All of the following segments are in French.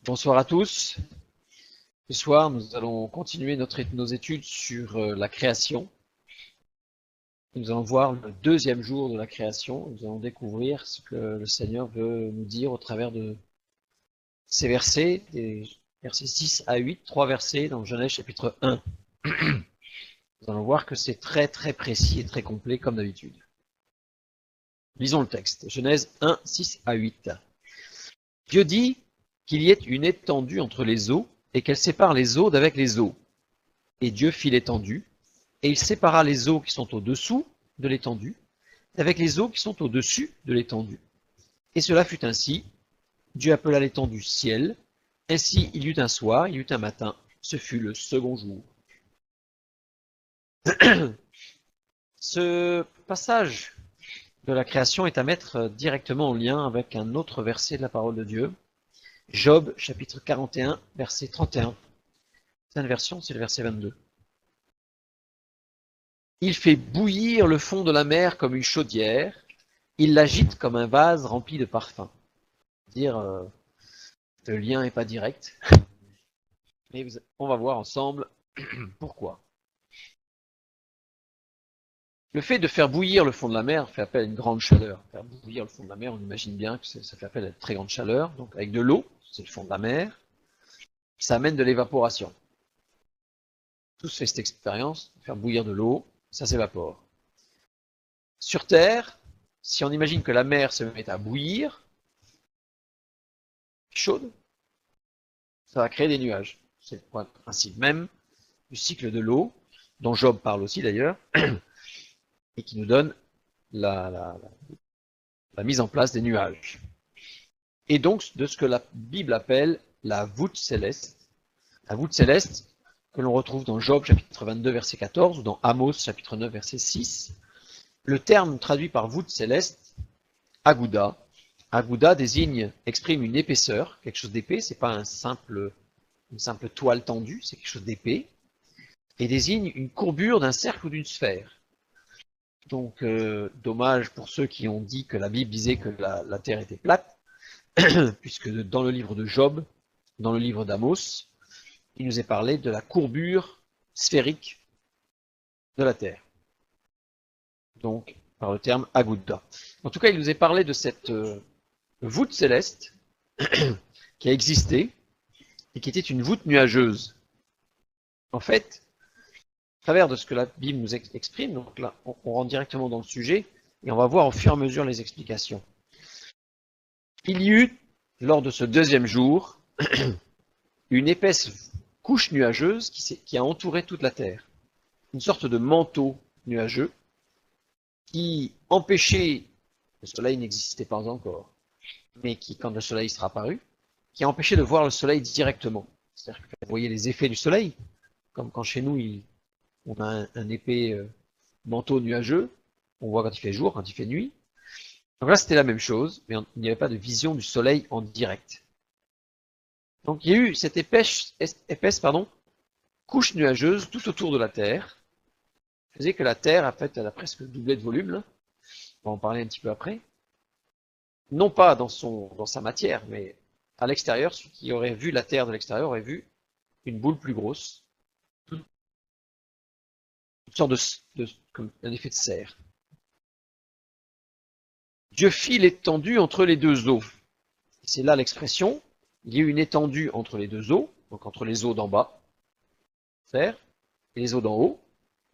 Bonsoir à tous. Ce soir, nous allons continuer nos études sur la création. Nous allons voir le deuxième jour de la création. Nous allons découvrir ce que le Seigneur veut nous dire au travers de ces versets, des versets 6 à 8, 3 versets dans Genèse chapitre 1. Nous allons voir que c'est très précis et très complet comme d'habitude. Lisons le texte. Genèse 1, 6 à 8. Dieu dit qu'il y ait une étendue entre les eaux et qu'elle sépare les eaux d'avec les eaux. Et Dieu fit l'étendue, et il sépara les eaux qui sont au-dessous de l'étendue d'avec les eaux qui sont au-dessus de l'étendue. Et cela fut ainsi. Dieu appela l'étendue ciel. Ainsi il y eut un soir, il y eut un matin. Ce fut le second jour. Ce passage de la création est à mettre directement en lien avec un autre verset de la parole de Dieu. Job, chapitre 41, verset 31. Cette version, c'est le verset 22. Il fait bouillir le fond de la mer comme une chaudière, il l'agite comme un vase rempli de parfums. Dire, le lien n'est pas direct, mais on va voir ensemble pourquoi. Le fait de faire bouillir le fond de la mer fait appel à une grande chaleur. Faire bouillir le fond de la mer, on imagine bien que ça fait appel à une très grande chaleur, donc avec de l'eau, c'est le fond de la mer, ça amène de l'évaporation. Tous fait cette expérience, faire bouillir de l'eau, ça s'évapore. Sur Terre, si on imagine que la mer se met à bouillir, chaude, ça va créer des nuages. C'est le principe même du cycle de l'eau, dont Job parle aussi d'ailleurs, et qui nous donne la mise en place des nuages. Et donc de ce que la Bible appelle la voûte céleste. La voûte céleste que l'on retrouve dans Job chapitre 22 verset 14 ou dans Amos chapitre 9 verset 6. Le terme traduit par voûte céleste, agouda. Agouda exprime une épaisseur, quelque chose d'épais, c'est pas une simple toile tendue, c'est quelque chose d'épais, et désigne une courbure d'un cercle ou d'une sphère. Donc, dommage pour ceux qui ont dit que la Bible disait que la Terre était plate, puisque dans le livre de Job, dans le livre d'Amos, il nous est parlé de la courbure sphérique de la Terre. Donc, par le terme agouda. En tout cas, il nous est parlé de cette voûte céleste qui a existé et qui était une voûte nuageuse. En fait, à travers de ce que la Bible nous exprime, donc là, on rentre directement dans le sujet et on va voir au fur et à mesure les explications. Il y eut, lors de ce deuxième jour, une épaisse couche nuageuse qui a entouré toute la terre. Une sorte de manteau nuageux qui empêchait, le soleil n'existait pas encore, mais qui, quand le soleil sera apparu, qui a empêché de voir le soleil directement. C'est-à-dire que vous voyez les effets du soleil, comme quand chez nous, on a un épais manteau nuageux, on voit quand il fait jour, quand il fait nuit. Donc là, c'était la même chose, mais il n'y avait pas de vision du soleil en direct. Donc il y a eu cette épaisse couche nuageuse tout autour de la Terre, qui faisait que la Terre, en fait, elle a presque doublé de volume, là. On va en parler un petit peu après. Non pas dans sa matière, mais à l'extérieur, celui qui aurait vu la Terre de l'extérieur aurait vu une boule plus grosse, une sorte comme un effet de serre. Dieu fit l'étendue entre les deux eaux. C'est là l'expression. Il y a eu une étendue entre les deux eaux, donc entre les eaux d'en bas, serre, et les eaux d'en haut,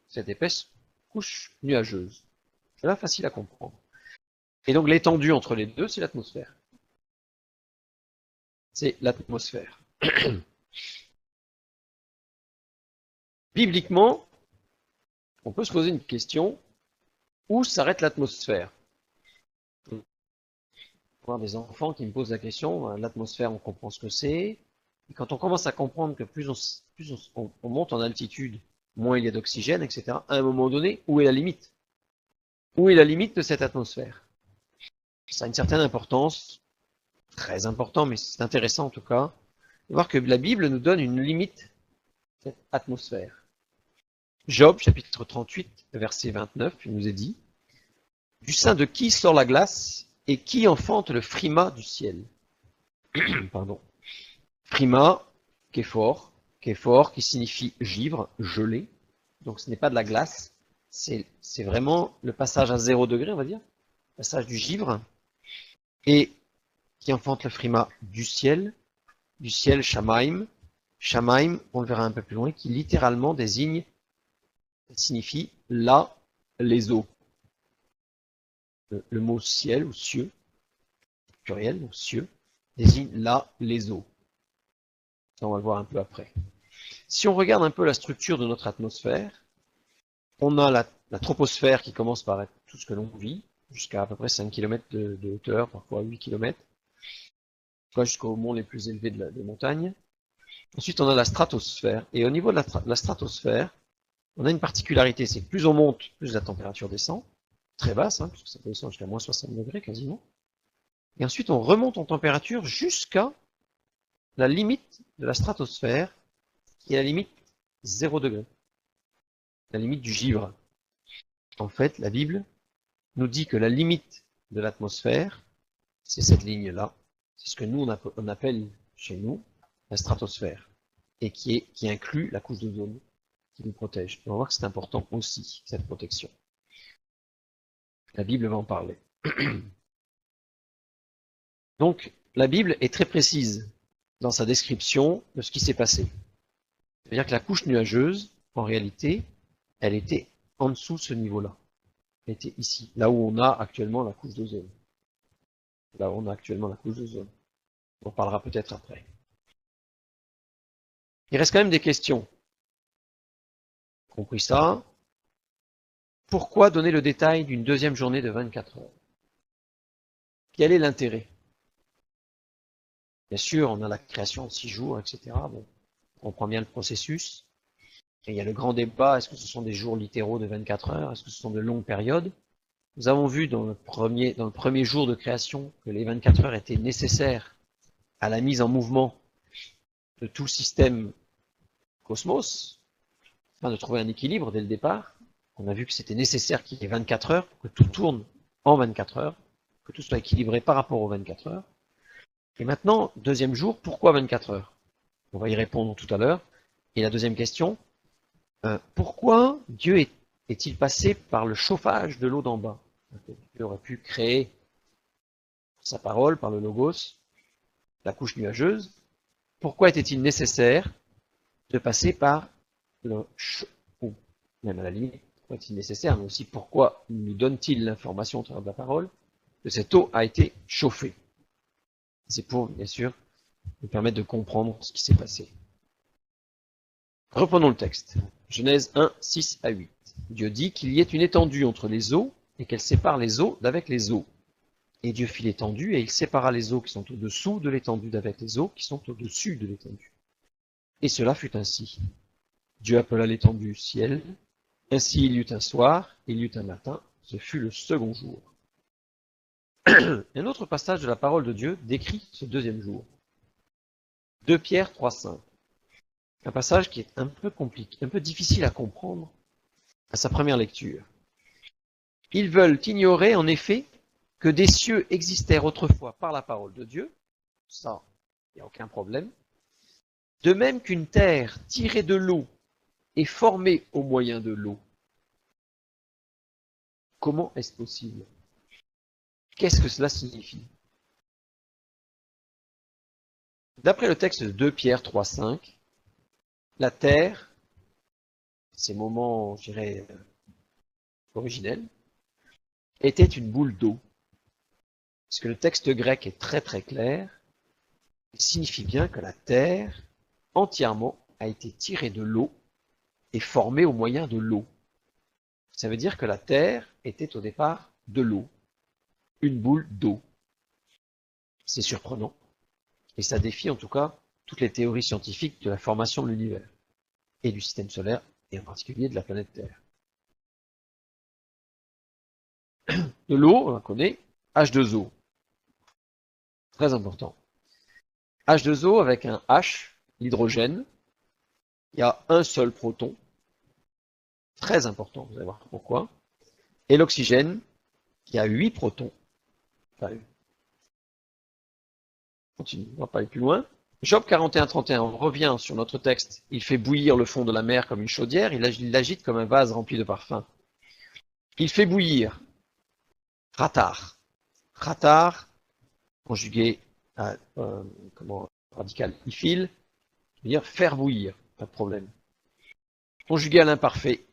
cette épaisse couche nuageuse. C'est là facile à comprendre. Et donc l'étendue entre les deux, c'est l'atmosphère. C'est l'atmosphère. Bibliquement, on peut se poser une question, où s'arrête l'atmosphère? Voir des enfants qui me posent la question, l'atmosphère, on comprend ce que c'est. Et quand on commence à comprendre que plus on monte en altitude, moins il y a d'oxygène, etc., à un moment donné, où est la limite? Où est la limite de cette atmosphère? Ça a une certaine importance, très important, mais c'est intéressant en tout cas, de voir que la Bible nous donne une limite de cette atmosphère. Job, chapitre 38, verset 29, il nous est dit « Du sein de qui sort la glace et qui enfante le frima du ciel ?» Pardon. Prima, képhore, qui signifie givre, gelé. Donc ce n'est pas de la glace, c'est vraiment le passage à 0 degré, on va dire, le passage du givre, et qui enfante le frima du ciel, Shamaim. Shamaim, on le verra un peu plus loin, qui littéralement signifie là, les eaux. Le mot ciel ou cieux, pluriel, donc cieux, désigne là, les eaux. Ça, on va le voir un peu après. Si on regarde un peu la structure de notre atmosphère, on a la troposphère qui commence par être tout ce que l'on vit, jusqu'à à peu près 5 km de hauteur, parfois 8 km, jusqu'aux monts les plus élevés des montagnes. Ensuite, on a la stratosphère. Et au niveau de la stratosphère, on a une particularité, c'est que plus on monte, plus la température descend, très basse, hein, puisque ça peut descendre jusqu'à moins 60 degrés quasiment. Et ensuite, on remonte en température jusqu'à la limite de la stratosphère, qui est la limite 0 degré, la limite du givre. En fait, la Bible nous dit que la limite de l'atmosphère, c'est cette ligne-là. C'est ce que nous, on appelle chez nous la stratosphère, et qui inclut la couche d'ozone qui nous protège. Et on va voir que c'est important aussi, cette protection. La Bible va en parler. Donc, la Bible est très précise dans sa description de ce qui s'est passé. C'est-à-dire que la couche nuageuse, en réalité, elle était en dessous de ce niveau-là. Elle était ici, là où on a actuellement la couche d'ozone. Là où on a actuellement la couche d'ozone. On en parlera peut-être après. Il reste quand même des questions. Compris ça? Pourquoi donner le détail d'une deuxième journée de 24 heures? Quel est l'intérêt? Bien sûr, on a la création en 6 jours, etc. Bon, on comprend bien le processus. Et il y a le grand débat, est-ce que ce sont des jours littéraux de 24 heures? Est-ce que ce sont de longues périodes? Nous avons vu dans le premier jour de création que les 24 heures étaient nécessaires à la mise en mouvement de tout le système cosmos, afin de trouver un équilibre dès le départ. On a vu que c'était nécessaire qu'il y ait 24 heures pour que tout tourne en 24 heures, que tout soit équilibré par rapport aux 24 heures. Et maintenant, deuxième jour, pourquoi 24 heures? On va y répondre tout à l'heure. Et la deuxième question, pourquoi Dieu est-il passé par le chauffage de l'eau d'en bas? Dieu aurait pu créer sa parole par le logos, la couche nuageuse. Pourquoi était-il nécessaire de passer par le ou même à la limite, pourquoi est-il nécessaire, mais aussi pourquoi nous donne-t-il l'information au travers de la parole que cette eau a été chauffée? C'est pour, bien sûr, nous permettre de comprendre ce qui s'est passé. Reprenons le texte. Genèse 1, 6 à 8. Dieu dit qu'il y ait une étendue entre les eaux et qu'elle sépare les eaux d'avec les eaux. Et Dieu fit l'étendue et il sépara les eaux qui sont au-dessous de l'étendue d'avec les eaux qui sont au-dessus de l'étendue. Et cela fut ainsi. Dieu appela l'étendue ciel. Ainsi il y eut un soir, il y eut un matin, ce fut le second jour. Un autre passage de la parole de Dieu décrit ce deuxième jour. 2 Pierre 3,5. Un passage qui est un peu compliqué, un peu difficile à comprendre à sa première lecture. Ils veulent ignorer en effet que des cieux existèrent autrefois par la parole de Dieu, ça, il n'y a aucun problème, de même qu'une terre tirée de l'eau est formée au moyen de l'eau. Comment est-ce possible? Qu'est-ce que cela signifie? D'après le texte de 2 Pierre 3,5, la terre, ces moments, je dirais, originels, était une boule d'eau. Parce que le texte grec est très très clair, il signifie bien que la terre, entièrement, a été tirée de l'eau et formée au moyen de l'eau. Ça veut dire que la terre était au départ de l'eau, une boule d'eau. C'est surprenant. Et ça défie en tout cas toutes les théories scientifiques de la formation de l'univers et du système solaire, et en particulier de la planète Terre. De l'eau, on la connaît, H2O. Très important. H2O avec un H, l'hydrogène. Il y a un seul proton. Très important, vous allez voir pourquoi. Et l'oxygène, qui a 8 protons. Enfin, continue, on va pas aller plus loin. Job 41-31, on revient sur notre texte. Il fait bouillir le fond de la mer comme une chaudière, il l'agite comme un vase rempli de parfums. Il fait bouillir. Ratar. Ratar, conjugué à radical ifil, veut dire faire bouillir, pas de problème. Conjugué à l'imparfait,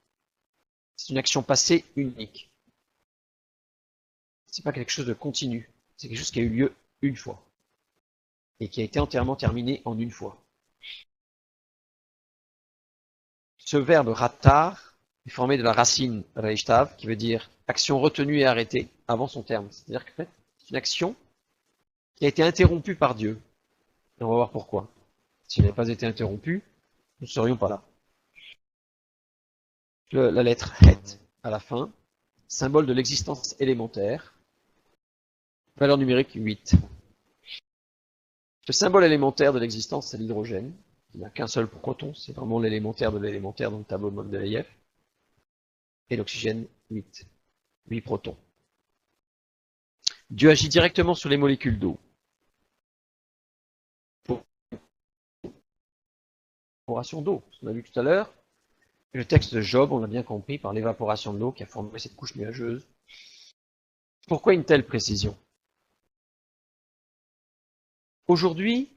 c'est une action passée unique. C'est pas quelque chose de continu, c'est quelque chose qui a eu lieu une fois et qui a été entièrement terminé en une fois. Ce verbe ratar est formé de la racine reishtav, qui veut dire action retenue et arrêtée avant son terme. C'est-à-dire que c'est une action qui a été interrompue par Dieu. Et on va voir pourquoi. Si elle n'avait pas été interrompue, nous ne serions pas là. La lettre het à la fin, symbole de l'existence élémentaire, valeur numérique 8. Le symbole élémentaire de l'existence, c'est l'hydrogène. Il n'a qu'un seul proton, c'est vraiment l'élémentaire de l'élémentaire dans le tableau de Mendeleïev. Et l'oxygène, 8. 8 protons. Dieu agit directement sur les molécules d'eau. L'évaporation d'eau, on a vu tout à l'heure. Le texte de Job, on l'a bien compris, par l'évaporation de l'eau qui a formé cette couche nuageuse. Pourquoi une telle précision? Aujourd'hui,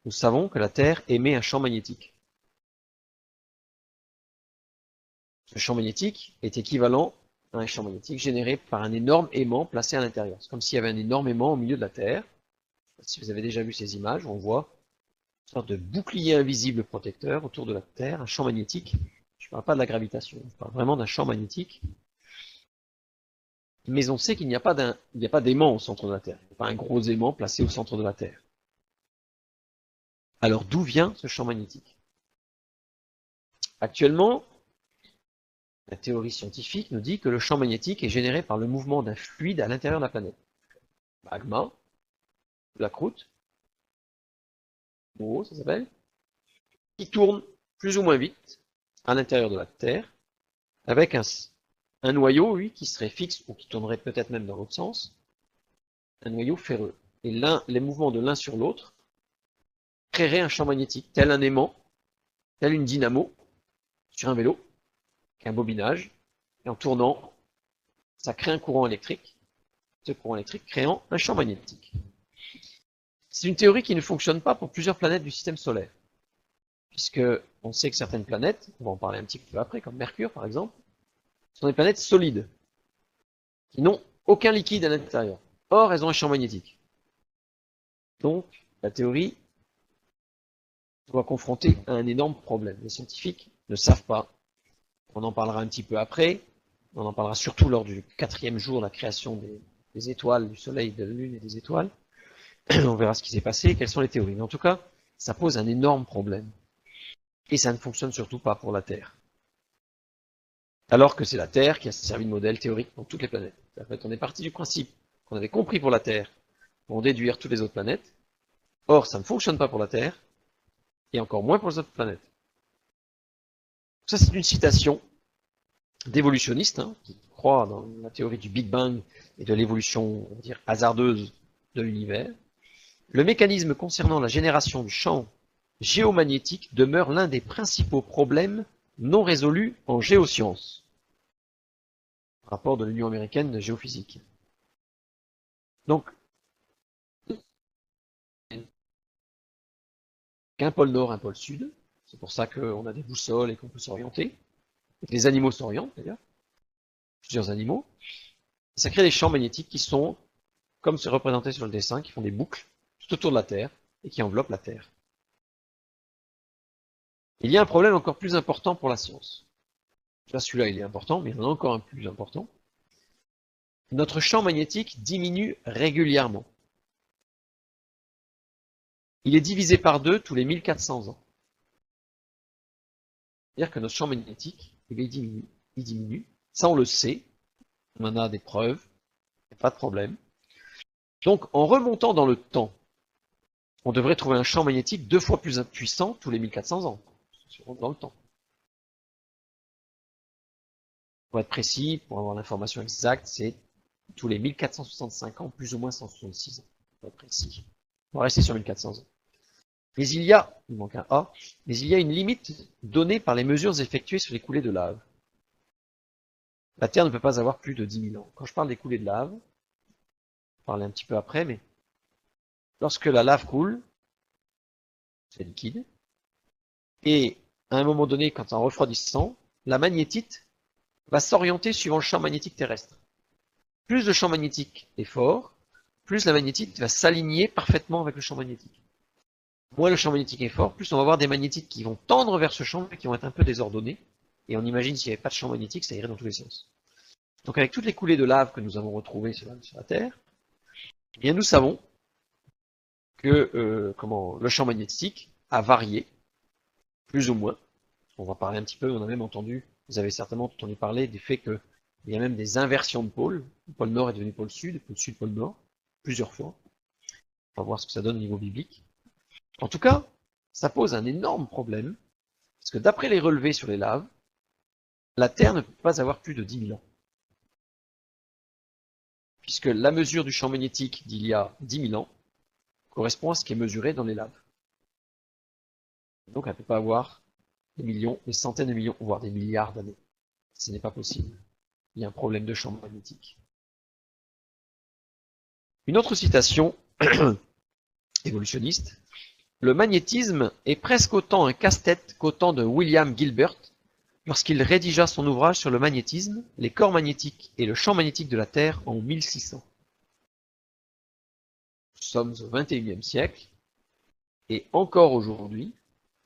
nous savons que la Terre émet un champ magnétique. Ce champ magnétique est équivalent à un champ magnétique généré par un énorme aimant placé à l'intérieur. C'est comme s'il y avait un énorme aimant au milieu de la Terre. Si vous avez déjà vu ces images, on voit une sorte de bouclier invisible protecteur autour de la Terre, un champ magnétique. Je ne parle pas de la gravitation, je parle vraiment d'un champ magnétique. Mais on sait qu'il n'y a pas d'aimant au centre de la Terre. Il n'y a pas un gros aimant placé au centre de la Terre. Alors d'où vient ce champ magnétique? Actuellement, la théorie scientifique nous dit que le champ magnétique est généré par le mouvement d'un fluide à l'intérieur de la planète. Magma, la croûte, haut, ça s'appelle, qui tourne plus ou moins vite à l'intérieur de la Terre, avec un noyau, lui, qui serait fixe, ou qui tournerait peut-être même dans l'autre sens, un noyau ferreux. Et les mouvements de l'un sur l'autre créeraient un champ magnétique, tel un aimant, tel une dynamo, sur un vélo, un bobinage, et en tournant, ça crée un courant électrique, ce courant électrique créant un champ magnétique. C'est une théorie qui ne fonctionne pas pour plusieurs planètes du système solaire, puisque on sait que certaines planètes, on va en parler un petit peu après, comme Mercure par exemple, sont des planètes solides, qui n'ont aucun liquide à l'intérieur. Or, elles ont un champ magnétique. Donc, la théorie doit confronter à un énorme problème. Les scientifiques ne savent pas. On en parlera un petit peu après. On en parlera surtout lors du 4e jour de la création des étoiles, du Soleil, de la Lune et des étoiles. On verra ce qui s'est passé, quelles sont les théories. Mais en tout cas, ça pose un énorme problème. Et ça ne fonctionne surtout pas pour la Terre. Alors que c'est la Terre qui a servi de modèle théorique pour toutes les planètes. En fait, on est parti du principe qu'on avait compris pour la Terre, pour en déduire toutes les autres planètes. Or, ça ne fonctionne pas pour la Terre, et encore moins pour les autres planètes. Ça, c'est une citation d'évolutionnistes qui croient dans la théorie du Big Bang et de l'évolution, on va dire, hasardeuse de l'univers. Le mécanisme concernant la génération du champ géomagnétique demeure l'un des principaux problèmes non résolus en géosciences. Rapport de l'Union américaine de géophysique. Donc, qu'un pôle nord, un pôle sud, c'est pour ça qu'on a des boussoles et qu'on peut s'orienter, et que les animaux s'orientent d'ailleurs, plusieurs animaux, et ça crée des champs magnétiques qui sont, comme c'est représenté sur le dessin, qui font des boucles tout autour de la Terre et qui enveloppent la Terre. Il y a un problème encore plus important pour la science. Là, celui-là, il est important, mais il y en a encore un plus important. Notre champ magnétique diminue régulièrement. Il est divisé par 2 tous les 1400 ans. C'est-à-dire que notre champ magnétique, il diminue. Ça, on le sait. On en a des preuves. Il n'y a pas de problème. Donc, en remontant dans le temps, on devrait trouver un champ magnétique 2 fois plus puissant tous les 1400 ans. Dans le temps. Pour être précis, pour avoir l'information exacte, c'est tous les 1465 ans, plus ou moins 166 ans. Pour être précis. On va rester sur 1400 ans. Mais il manque un A, mais il y a une limite donnée par les mesures effectuées sur les coulées de lave. La Terre ne peut pas avoir plus de 10 000 ans. Quand je parle des coulées de lave, je vais parler un petit peu après, mais lorsque la lave coule, c'est liquide, et à un moment donné, quand en refroidissant, la magnétite va s'orienter suivant le champ magnétique terrestre. Plus le champ magnétique est fort, plus la magnétite va s'aligner parfaitement avec le champ magnétique. Moins le champ magnétique est fort, plus on va avoir des magnétites qui vont tendre vers ce champ, mais qui vont être un peu désordonnés. Et on imagine s'il n'y avait pas de champ magnétique, ça irait dans tous les sens. Donc avec toutes les coulées de lave que nous avons retrouvées sur la Terre, eh bien nous savons que le champ magnétique a varié, plus ou moins. On va parler un petit peu, on a même entendu, vous avez certainement entendu parler du fait qu'il y a même des inversions de pôles. Le pôle nord est devenu pôle sud, pôle nord, plusieurs fois. On va voir ce que ça donne au niveau biblique. En tout cas, ça pose un énorme problème, parce que d'après les relevés sur les laves, la Terre ne peut pas avoir plus de 10 000 ans. Puisque la mesure du champ magnétique d'il y a 10 000 ans correspond à ce qui est mesuré dans les laves. Donc elle ne peut pas avoir des millions, des centaines de millions, voire des milliards d'années. Ce n'est pas possible. Il y a un problème de champ magnétique. Une autre citation évolutionniste. Le magnétisme est presque autant un casse-tête qu'au temps de William Gilbert, lorsqu'il rédigea son ouvrage sur le magnétisme, les corps magnétiques et le champ magnétique de la Terre en 1600. Nous sommes au XXIe siècle, et encore aujourd'hui,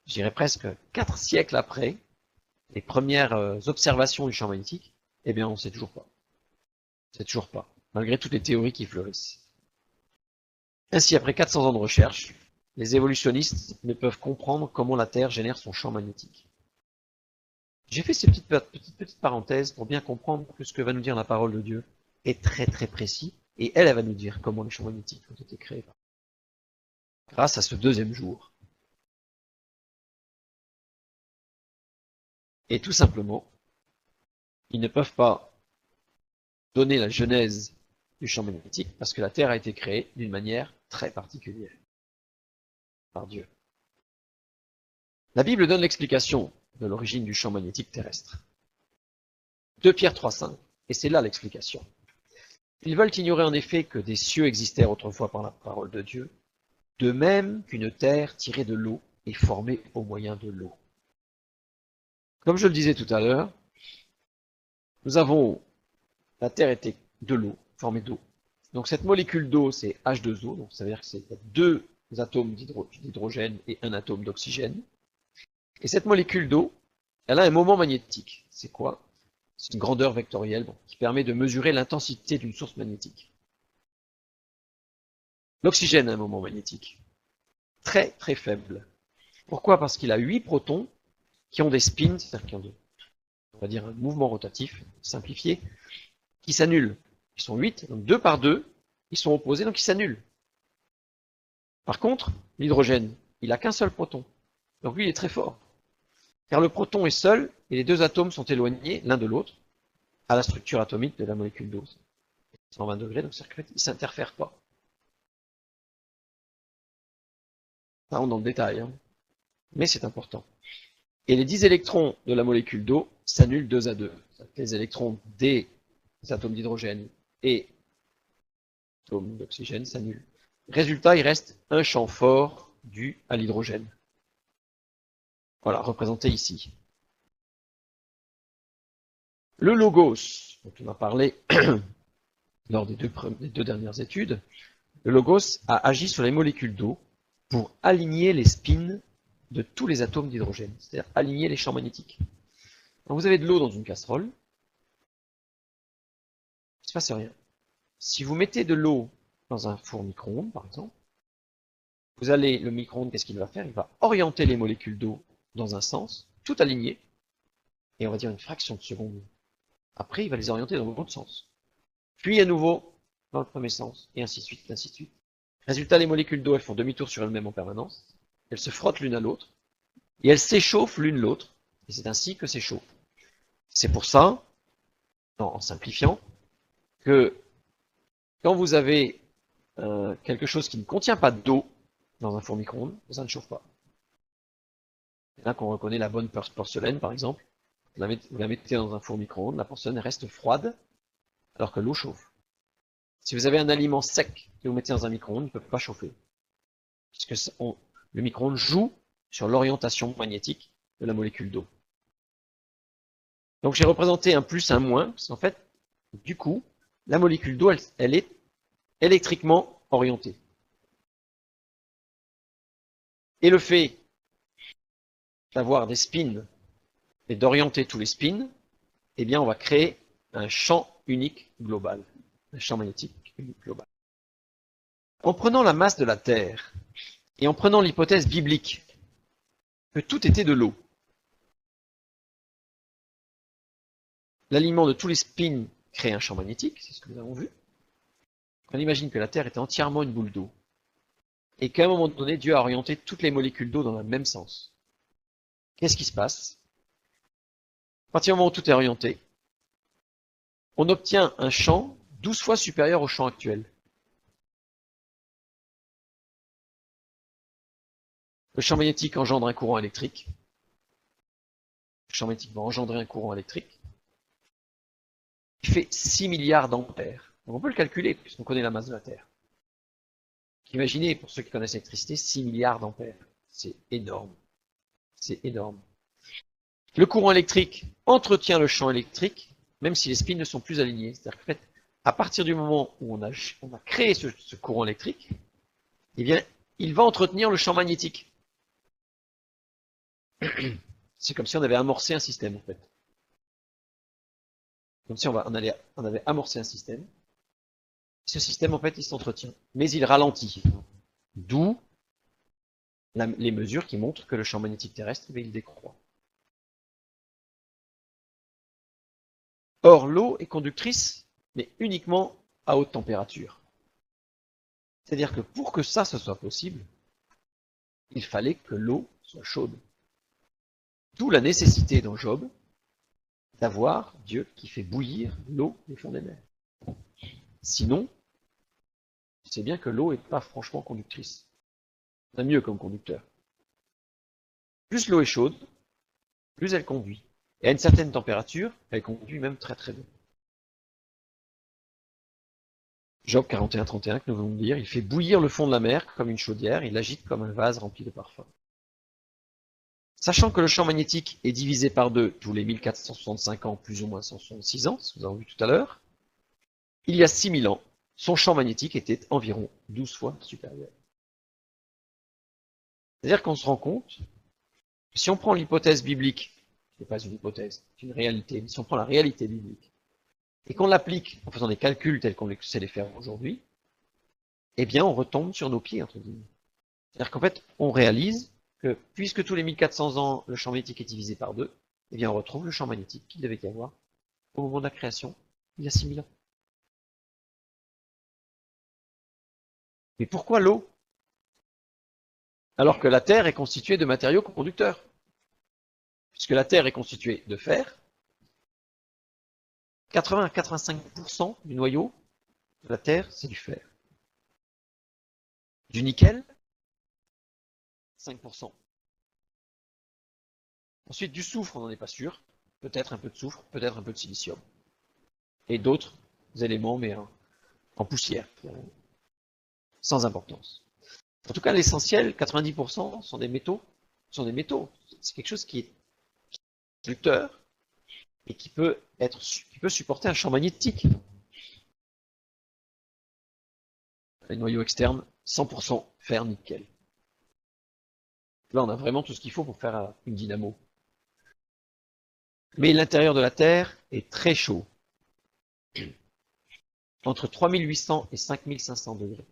je dirais presque 4 siècles après les premières observations du champ magnétique, eh bien on ne sait toujours pas. On ne sait toujours pas, malgré toutes les théories qui fleurissent. Ainsi, après 400 ans de recherche, les évolutionnistes ne peuvent comprendre comment la Terre génère son champ magnétique. J'ai fait ces petites parenthèses pour bien comprendre que ce que va nous dire la parole de Dieu est très très précis, et elle va nous dire comment les champs magnétiques ont été créés grâce à ce deuxième jour. Et tout simplement, ils ne peuvent pas donner la genèse du champ magnétique parce que la Terre a été créée d'une manière très particulière par Dieu. La Bible donne l'explication de l'origine du champ magnétique terrestre. 2 Pierre 3,5, et c'est là l'explication. Ils veulent ignorer en effet que des cieux existèrent autrefois par la parole de Dieu, de même qu'une terre tirée de l'eau est formée au moyen de l'eau. Comme je le disais tout à l'heure, la Terre était de l'eau, formée d'eau. Donc cette molécule d'eau, c'est H2O, donc ça veut dire que c'est 2 atomes d'hydrogène et un atome d'oxygène. Et cette molécule d'eau, elle a un moment magnétique. C'est quoi? C'est une grandeur vectorielle qui permet de mesurer l'intensité d'une source magnétique. L'oxygène a un moment magnétique très très faible. Pourquoi? Parce qu'il a 8 protons qui ont des spins, c'est-à-dire qui ont on va dire un mouvement rotatif simplifié, qui s'annulent. Ils sont 8, donc 2 par 2, ils sont opposés, donc ils s'annulent. Par contre, l'hydrogène, il n'a qu'un seul proton. Donc lui, il est très fort. Car le proton est seul et les deux atomes sont éloignés l'un de l'autre à la structure atomique de la molécule d'eau. 120 degrés, donc ils ne s'interfèrent pas. Ça rentre dans le détail, hein. Mais c'est important. Et les 10 électrons de la molécule d'eau s'annulent 2 à 2. Les électrons des atomes d'hydrogène et atomes d'oxygène s'annulent. Résultat, il reste un champ fort dû à l'hydrogène. Voilà, représenté ici. Le logos, dont on a parlé lors des deux dernières études, le logos a agi sur les molécules d'eau pour aligner les spins de tous les atomes d'hydrogène, c'est-à-dire aligner les champs magnétiques. Quand vous avez de l'eau dans une casserole, il ne se passe rien. Si vous mettez de l'eau dans un four micro-ondes, par exemple, le micro-ondes, qu'est-ce qu'il va faire? Il va orienter les molécules d'eau dans un sens, tout aligné, et on va dire une fraction de seconde. Après, il va les orienter dans l'autre sens. Puis à nouveau, dans le premier sens, et ainsi de suite, ainsi de suite. Résultat, les molécules d'eau, elles font demi-tour sur elles-mêmes en permanence, elles se frottent l'une à l'autre, et elles s'échauffent l'une l'autre, et c'est ainsi que s'échauffent. C'est pour ça, en simplifiant, que quand vous avez quelque chose qui ne contient pas d'eau, dans un four micro-ondes, ça ne chauffe pas. C'est là qu'on reconnaît la bonne porcelaine, par exemple. Vous la mettez dans un four micro-ondes, la porcelaine reste froide, alors que l'eau chauffe. Si vous avez un aliment sec que vous mettez dans un micro-ondes, il ne peut pas chauffer. Puisque le micro-ondes joue sur l'orientation magnétique de la molécule d'eau. Donc j'ai représenté un plus, un moins, parce qu'en fait, du coup, la molécule d'eau, elle est électriquement orientée. Et le fait d'avoir des spins et d'orienter tous les spins, eh bien on va créer un champ unique global, un champ magnétique unique global. En prenant la masse de la Terre et en prenant l'hypothèse biblique que tout était de l'eau, l'aliment de tous les spins crée un champ magnétique, c'est ce que nous avons vu. On imagine que la Terre était entièrement une boule d'eau et qu'à un moment donné, Dieu a orienté toutes les molécules d'eau dans le même sens. Qu'est-ce qui se passe? À partir du moment où tout est orienté, on obtient un champ 12 fois supérieur au champ actuel. Le champ magnétique engendre un courant électrique. Le champ magnétique va engendrer un courant électrique. Il fait 6 milliards d'ampères. Donc on peut le calculer puisqu'on connaît la masse de la Terre. Imaginez, pour ceux qui connaissent l'électricité, 6 milliards d'ampères. C'est énorme. C'est énorme. Le courant électrique entretient le champ électrique, même si les spins ne sont plus alignés. C'est-à-dire qu'en fait, à partir du moment où on a créé ce courant électrique, eh bien, il va entretenir le champ magnétique. C'est comme si on avait amorcé un système, en fait. Comme si on avait amorcé un système. Ce système, en fait, il s'entretient. Mais il ralentit. D'où les mesures qui montrent que le champ magnétique terrestre, il décroît. Or, l'eau est conductrice, mais uniquement à haute température. C'est-à-dire que pour que ça ce soit possible, il fallait que l'eau soit chaude. D'où la nécessité dans Job d'avoir Dieu qui fait bouillir l'eau des fonds des mers. Sinon, c'est bien que l'eau n'est pas franchement conductrice. C'est mieux comme conducteur. Plus l'eau est chaude, plus elle conduit. Et à une certaine température, elle conduit même très très bien. Job 41-31, que nous venons de dire, il fait bouillir le fond de la mer comme une chaudière, il l'agite comme un vase rempli de parfums. Sachant que le champ magnétique est divisé par 2 tous les 1465 ans, plus ou moins 166 ans, ce que nous avons vu tout à l'heure, il y a 6000 ans, son champ magnétique était environ 12 fois supérieur. C'est-à-dire qu'on se rend compte que si on prend l'hypothèse biblique, ce n'est pas une hypothèse, c'est une réalité, mais si on prend la réalité biblique, et qu'on l'applique en faisant des calculs tels qu'on sait les faire aujourd'hui, eh bien on retombe sur nos pieds, entre guillemets. C'est-à-dire qu'en fait, on réalise que puisque tous les 1400 ans, le champ magnétique est divisé par 2, eh bien on retrouve le champ magnétique qu'il devait y avoir au moment de la création, il y a 6000 ans. Mais pourquoi l'eau? Alors que la Terre est constituée de matériaux conducteurs. Puisque la Terre est constituée de fer, 80 à 85% du noyau de la Terre, c'est du fer. Du nickel, 5%. Ensuite, du soufre, on n'en est pas sûr. Peut-être un peu de soufre, peut-être un peu de silicium. Et d'autres éléments, mais en poussière, sans importance. En tout cas, l'essentiel, 90% sont des métaux. C'est quelque chose qui est conducteur et qui peut supporter un champ magnétique. Les noyaux externes, 100% fer, nickel. Là, on a vraiment tout ce qu'il faut pour faire une dynamo. Mais l'intérieur de la Terre est très chaud. Entre 3800 et 5500 degrés.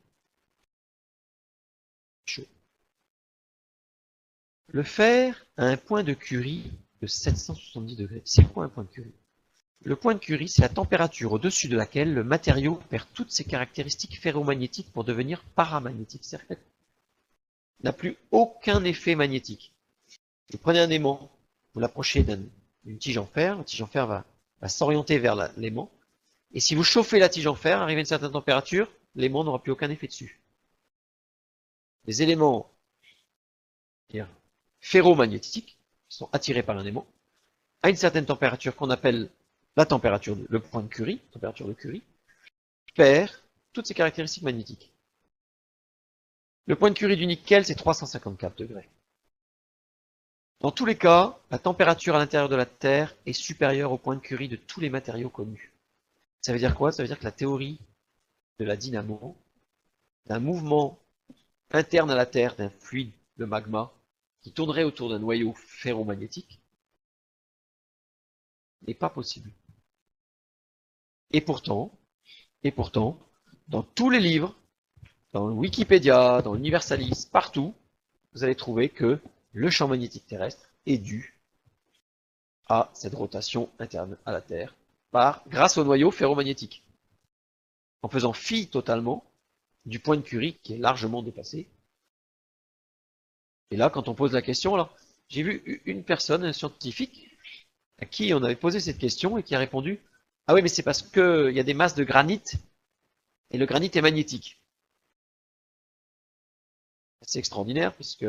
Chaud. Le fer a un point de Curie de 770 degrés. C'est quoi un point de Curie? Le point de Curie, c'est la température au-dessus de laquelle le matériau perd toutes ses caractéristiques ferromagnétiques pour devenir paramagnétique. C'est-à-dire qu'il n'a plus aucun effet magnétique. Vous prenez un aimant, vous l'approchez d'une tige en fer, la tige en fer va s'orienter vers l'aimant, et si vous chauffez la tige en fer, arrivé à une certaine température, l'aimant n'aura plus aucun effet dessus. des éléments ferromagnétiques, qui sont attirés par un aimant, à une certaine température qu'on appelle la température, le point de Curie, température de Curie, perd toutes ses caractéristiques magnétiques. Le point de Curie du nickel, c'est 354 degrés. Dans tous les cas, la température à l'intérieur de la Terre est supérieure au point de Curie de tous les matériaux connus. Ça veut dire quoi? Ça veut dire que la théorie de la dynamo, d'un mouvement interne à la Terre, d'un fluide, le magma, qui tournerait autour d'un noyau ferromagnétique, n'est pas possible. Et pourtant, dans tous les livres, dans Wikipédia, dans Universalis, partout, vous allez trouver que le champ magnétique terrestre est dû à cette rotation interne à la Terre grâce au noyau ferromagnétique, en faisant fi totalement du point de Curie qui est largement dépassé. Et là, quand on pose la question, alors j'ai vu une personne, un scientifique, à qui on avait posé cette question et qui a répondu « Ah oui, mais c'est parce qu'il y a des masses de granit et le granit est magnétique. » C'est extraordinaire puisque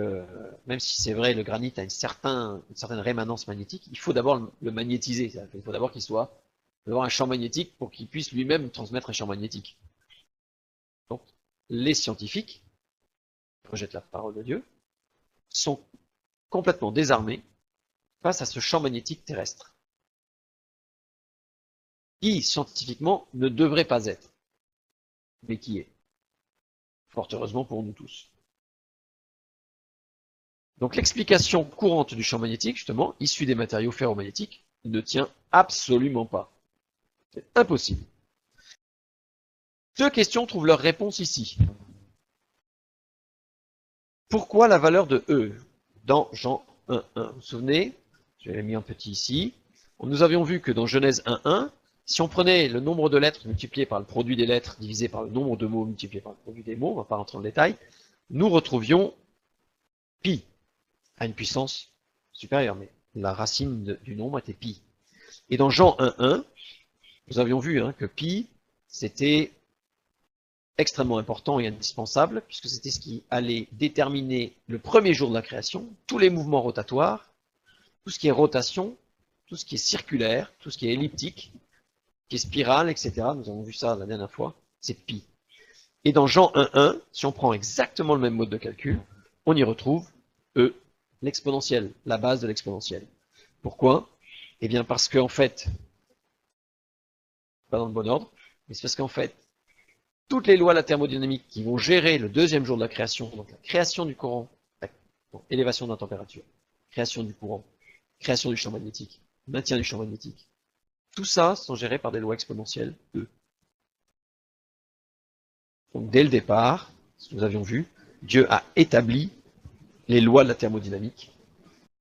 même si c'est vrai, le granit a une certaine rémanence magnétique, il faut d'abord le magnétiser. Il faut d'abord qu'il soit avoir un champ magnétique pour qu'il puisse lui-même transmettre un champ magnétique. Donc, les scientifiques, qui rejettent la parole de Dieu, sont complètement désarmés face à ce champ magnétique terrestre, qui, scientifiquement, ne devrait pas être, mais qui est. Fort heureusement pour nous tous. Donc l'explication courante du champ magnétique, justement, issue des matériaux ferromagnétiques, ne tient absolument pas. C'est impossible. Deux questions trouvent leur réponse ici. Pourquoi la valeur de E dans Jean 1.1? Vous vous souvenez? Je l'ai mis en petit ici. Nous avions vu que dans Genèse 1.1, si on prenait le nombre de lettres multiplié par le produit des lettres divisé par le nombre de mots multiplié par le produit des mots, on ne va pas rentrer dans le détail, nous retrouvions pi à une puissance supérieure, mais la racine du nombre était pi. Et dans Jean 1.1, nous avions vu que pi, c'était extrêmement important et indispensable, puisque c'était ce qui allait déterminer le premier jour de la création, tous les mouvements rotatoires, tout ce qui est rotation, tout ce qui est circulaire, tout ce qui est elliptique, qui est spirale, etc. Nous avons vu ça la dernière fois, c'est pi. Et dans Jean 1.1, si on prend exactement le même mode de calcul, on y retrouve E, l'exponentielle, la base de l'exponentielle. Pourquoi? Eh bien parce qu'en fait, pas dans le bon ordre, mais c'est parce qu'en fait, toutes les lois de la thermodynamique qui vont gérer le deuxième jour de la création, donc la création du courant, élévation de la température, création du courant, création du champ magnétique, maintien du champ magnétique, tout ça sont gérés par des lois exponentielles E. Donc dès le départ, ce que nous avions vu, Dieu a établi les lois de la thermodynamique.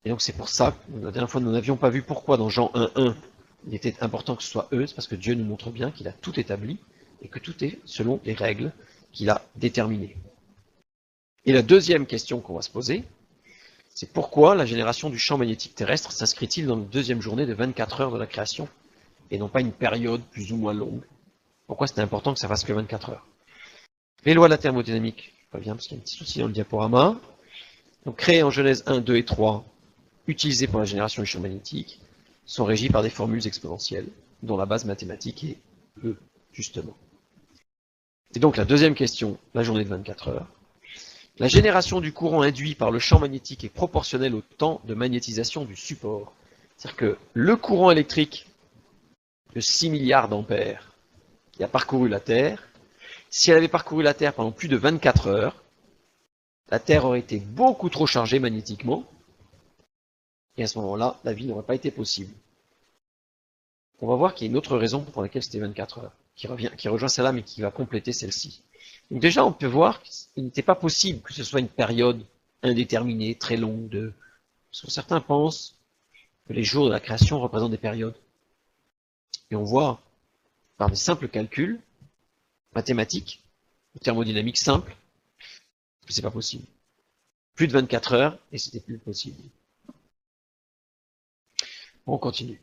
Et donc c'est pour ça, la dernière fois nous n'avions pas vu pourquoi dans Jean 1.1, il était important que ce soit E, c'est parce que Dieu nous montre bien qu'il a tout établi et que tout est selon les règles qu'il a déterminées. Et la deuxième question qu'on va se poser, c'est pourquoi la génération du champ magnétique terrestre s'inscrit-il dans la deuxième journée de 24 heures de la création et non pas une période plus ou moins longue? Pourquoi c'était important que ça fasse que 24 heures? Les lois de la thermodynamique, je reviens parce qu'il y a un petit souci dans le diaporama, donc créées en Genèse 1, 2 et 3, utilisées pour la génération du champ magnétique, sont régies par des formules exponentielles, dont la base mathématique est E, justement. Et donc la deuxième question, la journée de 24 heures. La génération du courant induit par le champ magnétique est proportionnelle au temps de magnétisation du support. C'est-à-dire que le courant électrique de 6 milliards d'ampères qui a parcouru la Terre, si elle avait parcouru la Terre pendant plus de 24 heures, la Terre aurait été beaucoup trop chargée magnétiquement, et à ce moment-là, la vie n'aurait pas été possible. On va voir qu'il y a une autre raison pour laquelle c'était 24 heures, qui rejoint celle-là, mais qui va compléter celle-ci. Donc déjà, on peut voir qu'il n'était pas possible que ce soit une période indéterminée, très longue, parce que certains pensent que les jours de la création représentent des périodes. Et on voit, par des simples calculs mathématiques, ou thermodynamiques simples, que c'est pas possible. Plus de 24 heures, et c'était plus possible. On continue.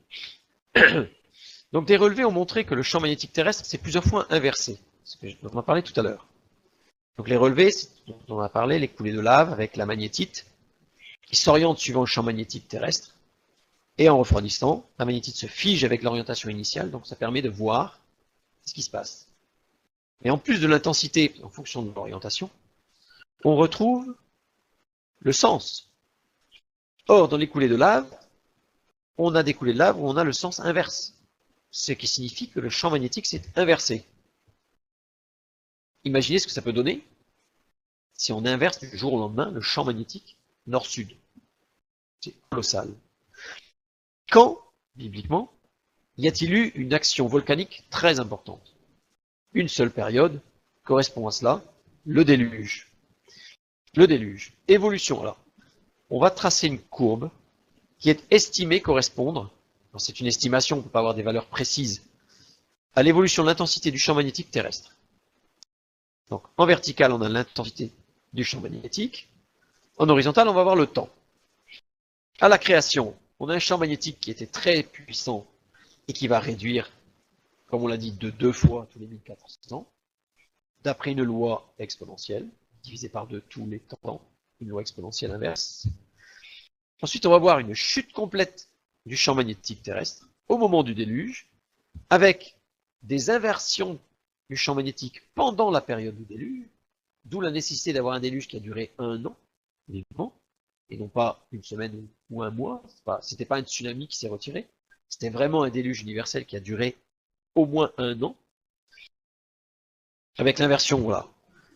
Donc des relevés ont montré que le champ magnétique terrestre s'est plusieurs fois inversé, ce que on en a parlé tout à l'heure. Donc les relevés, c'est dont on a parlé, les coulées de lave avec la magnétite, qui s'oriente suivant le champ magnétique terrestre. Et en refroidissant, la magnétite se fige avec l'orientation initiale, donc ça permet de voir ce qui se passe. Mais en plus de l'intensité, en fonction de l'orientation, on retrouve le sens. Or, dans les coulées de lave, on a des coulées de lave où on a le sens inverse, ce qui signifie que le champ magnétique s'est inversé. Imaginez ce que ça peut donner si on inverse du jour au lendemain le champ magnétique nord-sud. C'est colossal. Quand, bibliquement, y a-t-il eu une action volcanique très importante? Une seule période correspond à cela, le déluge. Le déluge. Évolution, alors. On va tracer une courbe qui est estimée correspondre, c'est une estimation, on ne peut pas avoir des valeurs précises, à l'évolution de l'intensité du champ magnétique terrestre. Donc, en vertical, on a l'intensité du champ magnétique. En horizontal, on va avoir le temps. À la création, on a un champ magnétique qui était très puissant et qui va réduire, comme on l'a dit, de 2 fois tous les 1400 ans, d'après une loi exponentielle, divisée par 2 tous les temps, une loi exponentielle inverse. Ensuite, on va voir une chute complète du champ magnétique terrestre au moment du déluge, avec des inversions du champ magnétique pendant la période du déluge, d'où la nécessité d'avoir un déluge qui a duré 1 an, évidemment, et non pas une semaine ou un mois. C'était pas un tsunami qui s'est retiré, c'était vraiment un déluge universel qui a duré au moins 1 an, avec l'inversion, voilà,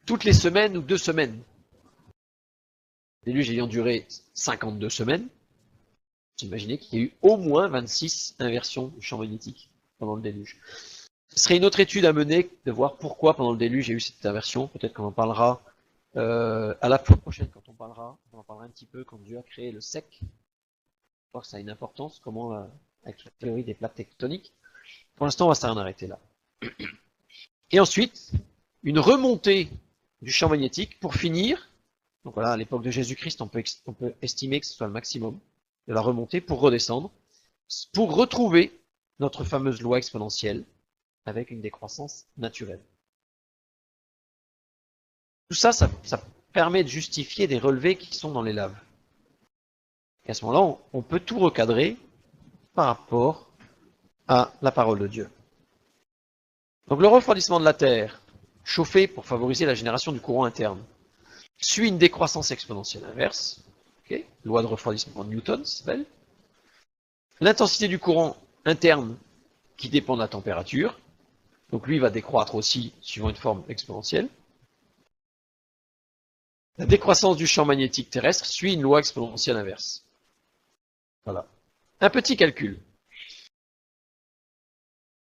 toutes les semaines ou 2 semaines. Le déluge ayant duré 52 semaines, vous imaginez qu'il y a eu au moins 26 inversions du champ magnétique pendant le déluge. Ce serait une autre étude à mener, de voir pourquoi pendant le déluge il y a eu cette inversion. Peut-être qu'on en parlera à la fois prochaine quand on en parlera un petit peu quand Dieu a créé le sec. Je crois que ça a une importance, comment avec la théorie des plaques tectoniques. Pour l'instant, on va s'en arrêter là. Et ensuite, une remontée du champ magnétique pour finir. Donc voilà, à l'époque de Jésus-Christ, on peut estimer que ce soit le maximum de la remontée pour redescendre, pour retrouver notre fameuse loi exponentielle avec une décroissance naturelle. Tout ça, ça permet de justifier des relevés qui sont dans les laves. Et à ce moment-là, on peut tout recadrer par rapport à la parole de Dieu. Donc le refroidissement de la Terre, chauffé pour favoriser la génération du courant interne, suit une décroissance exponentielle inverse, okay, loi de refroidissement de Newton, ça s'appelle. L'intensité du courant interne qui dépend de la température, donc lui va décroître aussi suivant une forme exponentielle. La décroissance du champ magnétique terrestre suit une loi exponentielle inverse. Voilà. Un petit calcul.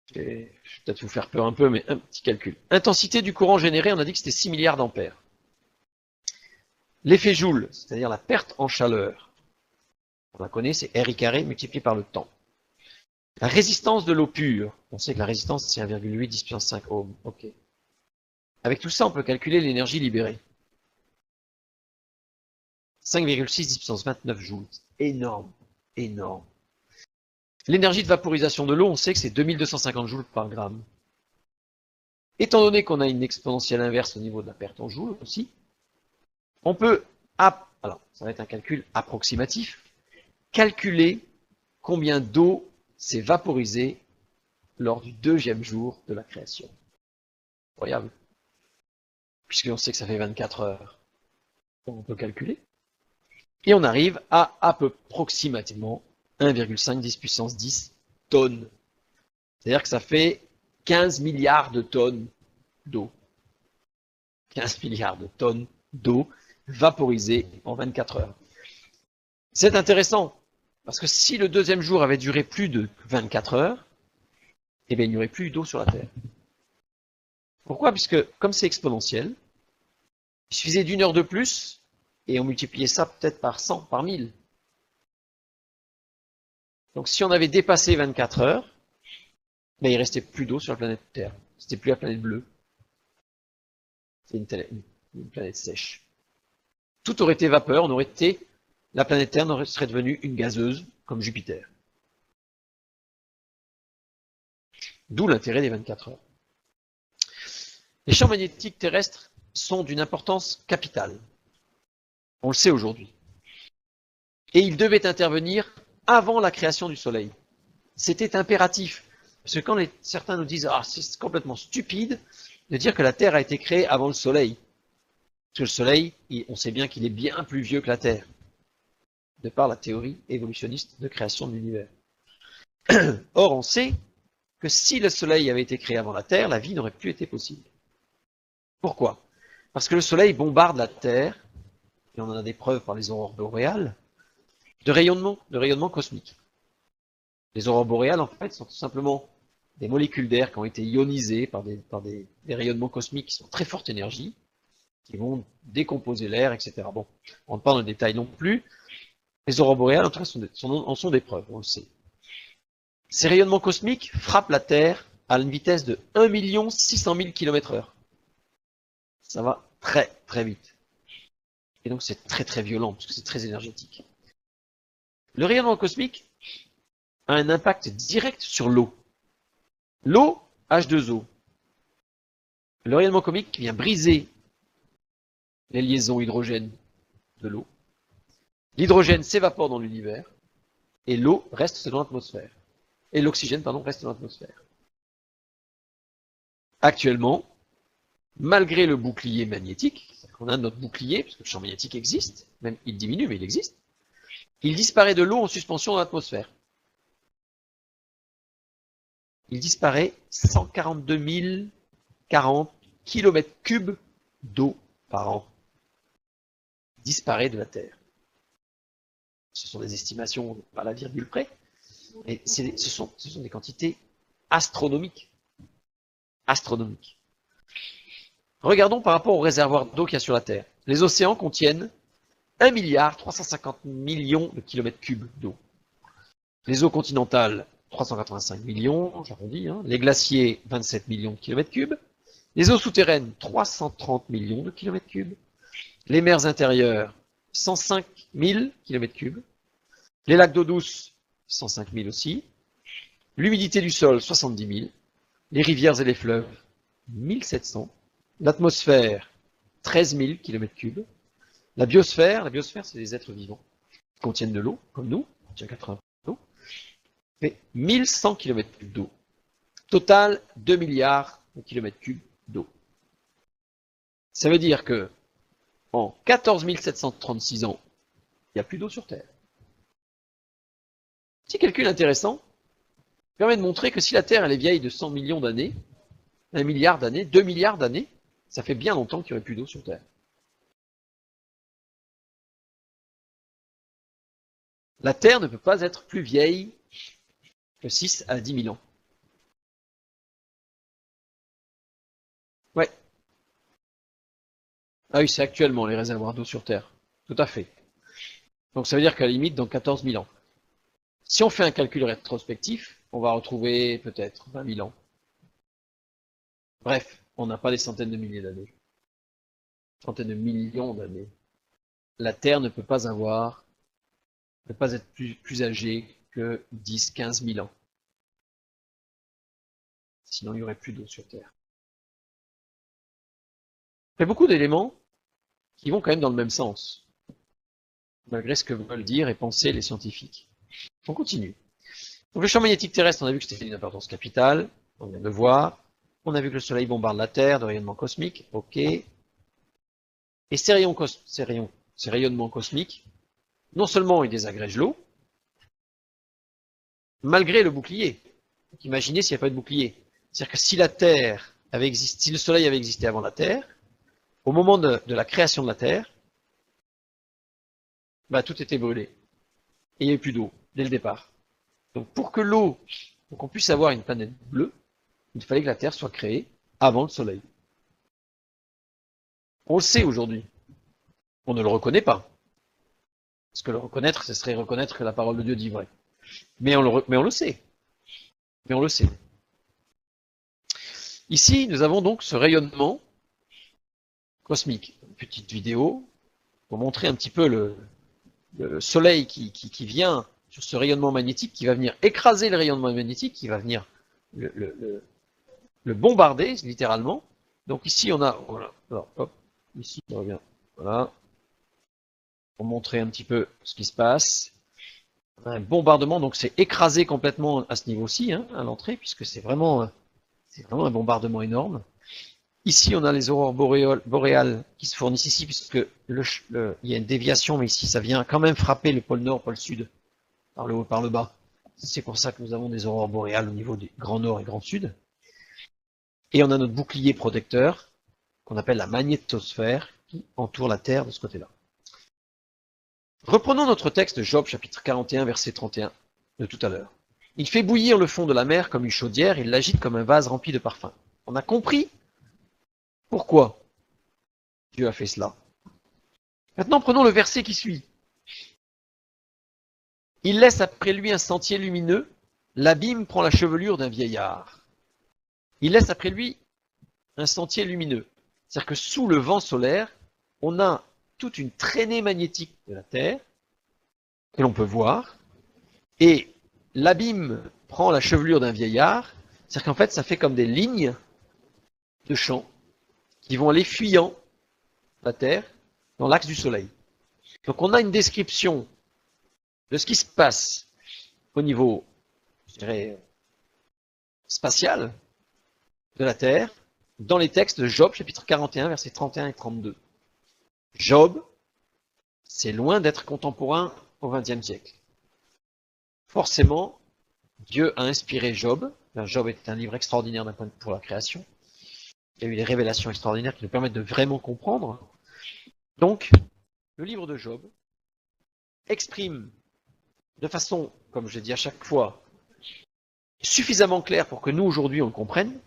Je vais peut-être vous faire peur un peu, mais un petit calcul. Intensité du courant généré, on a dit que c'était 6 milliards d'ampères. L'effet Joule, c'est-à-dire la perte en chaleur, on la connaît, c'est RI carré multiplié par le temps. La résistance de l'eau pure, on sait que la résistance c'est 1,8 10 puissance 5 ohms. Ok. Avec tout ça, on peut calculer l'énergie libérée. 5,6 10 puissance 29 joules. Énorme, énorme. L'énergie de vaporisation de l'eau, on sait que c'est 2250 joules par gramme. Étant donné qu'on a une exponentielle inverse au niveau de la perte en joules aussi, on peut, alors ça va être un calcul approximatif, calculer combien d'eau s'est vaporisée lors du 2e jour de la création. Incroyable. Puisqu'on sait que ça fait 24 heures. Donc on peut calculer. Et on arrive à peu approximativement 1,5 10 puissance 10 tonnes. C'est-à-dire que ça fait 15 milliards de tonnes d'eau. 15 milliards de tonnes d'eau vaporisée en 24 heures. C'est intéressant, parce que si le 2e jour avait duré plus de 24 heures, eh bien, il n'y aurait plus d'eau sur la Terre. Pourquoi? Puisque, comme c'est exponentiel, il suffisait d'1 heure de plus, et on multipliait ça peut-être par 100, par 1000. Donc si on avait dépassé 24 heures, ben, il restait plus d'eau sur la planète Terre. C'était plus la planète bleue. C'est une planète sèche. Tout aurait été vapeur, la planète Terre serait devenue une gazeuse, comme Jupiter. D'où l'intérêt des 24 heures. Les champs magnétiques terrestres sont d'une importance capitale. On le sait aujourd'hui. Et ils devaient intervenir avant la création du Soleil. C'était impératif. Parce que quand certains nous disent « Ah, c'est complètement stupide de dire que la Terre a été créée avant le Soleil. » Parce que le Soleil, on sait bien qu'il est bien plus vieux que la Terre, de par la théorie évolutionniste de création de l'univers. Or, on sait que si le Soleil avait été créé avant la Terre, la vie n'aurait plus été possible. Pourquoi? Parce que le Soleil bombarde la Terre, et on en a des preuves par les aurores boréales, de rayonnement cosmique. Les aurores boréales, en fait, sont tout simplement des molécules d'air qui ont été ionisées par des rayonnements cosmiques qui sont très forte énergie, qui vont décomposer l'air, etc. Bon, on ne parle dans le détail non plus. Les aurores boréales, en tout cas, en sont des preuves, on le sait. Ces rayonnements cosmiques frappent la Terre à une vitesse de 1 600 000 km/h. Ça va très très vite. Et donc c'est très très violent, parce que c'est très énergétique. Le rayonnement cosmique a un impact direct sur l'eau. L'eau, H2O. Le rayonnement cosmique vient briser les liaisons hydrogène de l'eau. L'hydrogène s'évapore dans l'univers, et l'eau reste dans l'atmosphère. Et l'oxygène, pardon, reste dans l'atmosphère. Actuellement, malgré le bouclier magnétique, on a notre bouclier, parce que le champ magnétique existe, même il diminue, mais il existe, il disparaît de l'eau en suspension dans l'atmosphère. Il disparaît 142 040 km3 d'eau par an. Il disparaît de la Terre. Ce sont des estimations par la virgule près, mais ce sont des quantités astronomiques. Astronomiques. Regardons par rapport aux réservoirs d'eau qu'il y a sur la Terre. Les océans contiennent 1,350 milliard de kilomètres cubes d'eau. Les eaux continentales, 385 millions, j'arrondis, hein. Les glaciers, 27 millions de kilomètres cubes. Les eaux souterraines, 330 millions de kilomètres cubes. Les mers intérieures, 105 000 kilomètres cubes. Les lacs d'eau douce, 105 000 aussi. L'humidité du sol, 70 000. Les rivières et les fleuves, 1700. L'atmosphère, 13 000 km3. La biosphère, c'est des êtres vivants qui contiennent de l'eau, comme nous, on contient 80% d'eau, fait 1100 km3 d'eau. Total, 2 milliards de km3 d'eau. Ça veut dire que en 14 736 ans, il n'y a plus d'eau sur Terre. Petit calcul intéressant permet de montrer que si la Terre elle est vieille de 100 millions d'années, 1 milliard d'années, 2 milliards d'années, ça fait bien longtemps qu'il n'y aurait plus d'eau sur Terre. La Terre ne peut pas être plus vieille que 6 à 10 000 ans. Ouais. Ah oui, c'est actuellement les réservoirs d'eau sur Terre. Tout à fait. Donc ça veut dire qu'à la limite, dans 14 000 ans. Si on fait un calcul rétrospectif, on va retrouver peut-être 20 000 ans. Bref, on n'a pas des centaines de milliers d'années. Centaines de millions d'années. La Terre ne peut pas être plus âgée que 10, 15 000 ans. Sinon, il n'y aurait plus d'eau sur Terre. Il y a beaucoup d'éléments qui vont quand même dans le même sens, malgré ce que veulent dire et penser les scientifiques. On continue. Donc le champ magnétique terrestre, on a vu que c'était d'une importance capitale, on vient de le voir. On a vu que le Soleil bombarde la Terre de rayonnement cosmique, ok. Et ces rayonnements cosmiques, non seulement ils désagrègent l'eau, malgré le bouclier. Donc imaginez s'il n'y a pas de bouclier. C'est-à-dire que si la Terre avait existé, si le Soleil avait existé avant la Terre, au moment de la création de la Terre, bah, tout était brûlé. Et il n'y avait plus d'eau, dès le départ. Donc pour qu'on puisse avoir une planète bleue, il fallait que la Terre soit créée avant le Soleil. On le sait aujourd'hui. On ne le reconnaît pas. Parce que le reconnaître, ce serait reconnaître que la parole de Dieu dit vrai. Mais on le sait. Mais on le sait. Ici, nous avons donc ce rayonnement cosmique. Une petite vidéo pour montrer un petit peu le Soleil qui vient sur ce rayonnement magnétique, qui va venir écraser le rayonnement magnétique, qui va venir le bombarder, littéralement. Donc ici, on a, voilà, alors, hop, Ici, on revient. Voilà. Pour montrer un petit peu ce qui se passe. Un bombardement, donc c'est écrasé complètement à ce niveau-ci, hein, à l'entrée, puisque c'est vraiment un bombardement énorme. Ici, on a les aurores boréales qui se fournissent ici, puisque il y a une déviation, mais ici, ça vient quand même frapper le pôle nord, pôle sud, par le haut, par le bas. C'est pour ça que nous avons des aurores boréales au niveau du grand nord et grand sud. Et on a notre bouclier protecteur, qu'on appelle la magnétosphère, qui entoure la Terre de ce côté-là. Reprenons notre texte Job, chapitre 41, verset 31, de tout à l'heure. Il fait bouillir le fond de la mer comme une chaudière, il l'agite comme un vase rempli de parfums. On a compris pourquoi Dieu a fait cela. Maintenant, prenons le verset qui suit. Il laisse après lui un sentier lumineux, l'abîme prend la chevelure d'un vieillard. Il laisse après lui un sentier lumineux. C'est-à-dire que sous le vent solaire, on a toute une traînée magnétique de la Terre, que l'on peut voir, et l'abîme prend la chevelure d'un vieillard, c'est-à-dire qu'en fait, ça fait comme des lignes de champs qui vont aller fuyant la Terre dans l'axe du Soleil. Donc on a une description de ce qui se passe au niveau, je dirais, spatial de la Terre dans les textes de Job, chapitre 41, versets 31 et 32. Job, c'est loin d'être contemporain au XXe siècle. Forcément, Dieu a inspiré Job. Job est un livre extraordinaire d'un point de vue pour la création. Il y a eu des révélations extraordinaires qui nous permettent de vraiment comprendre. Donc, le livre de Job exprime de façon, comme je l'ai dit à chaque fois, suffisamment claire pour que nous, aujourd'hui, on le comprenne,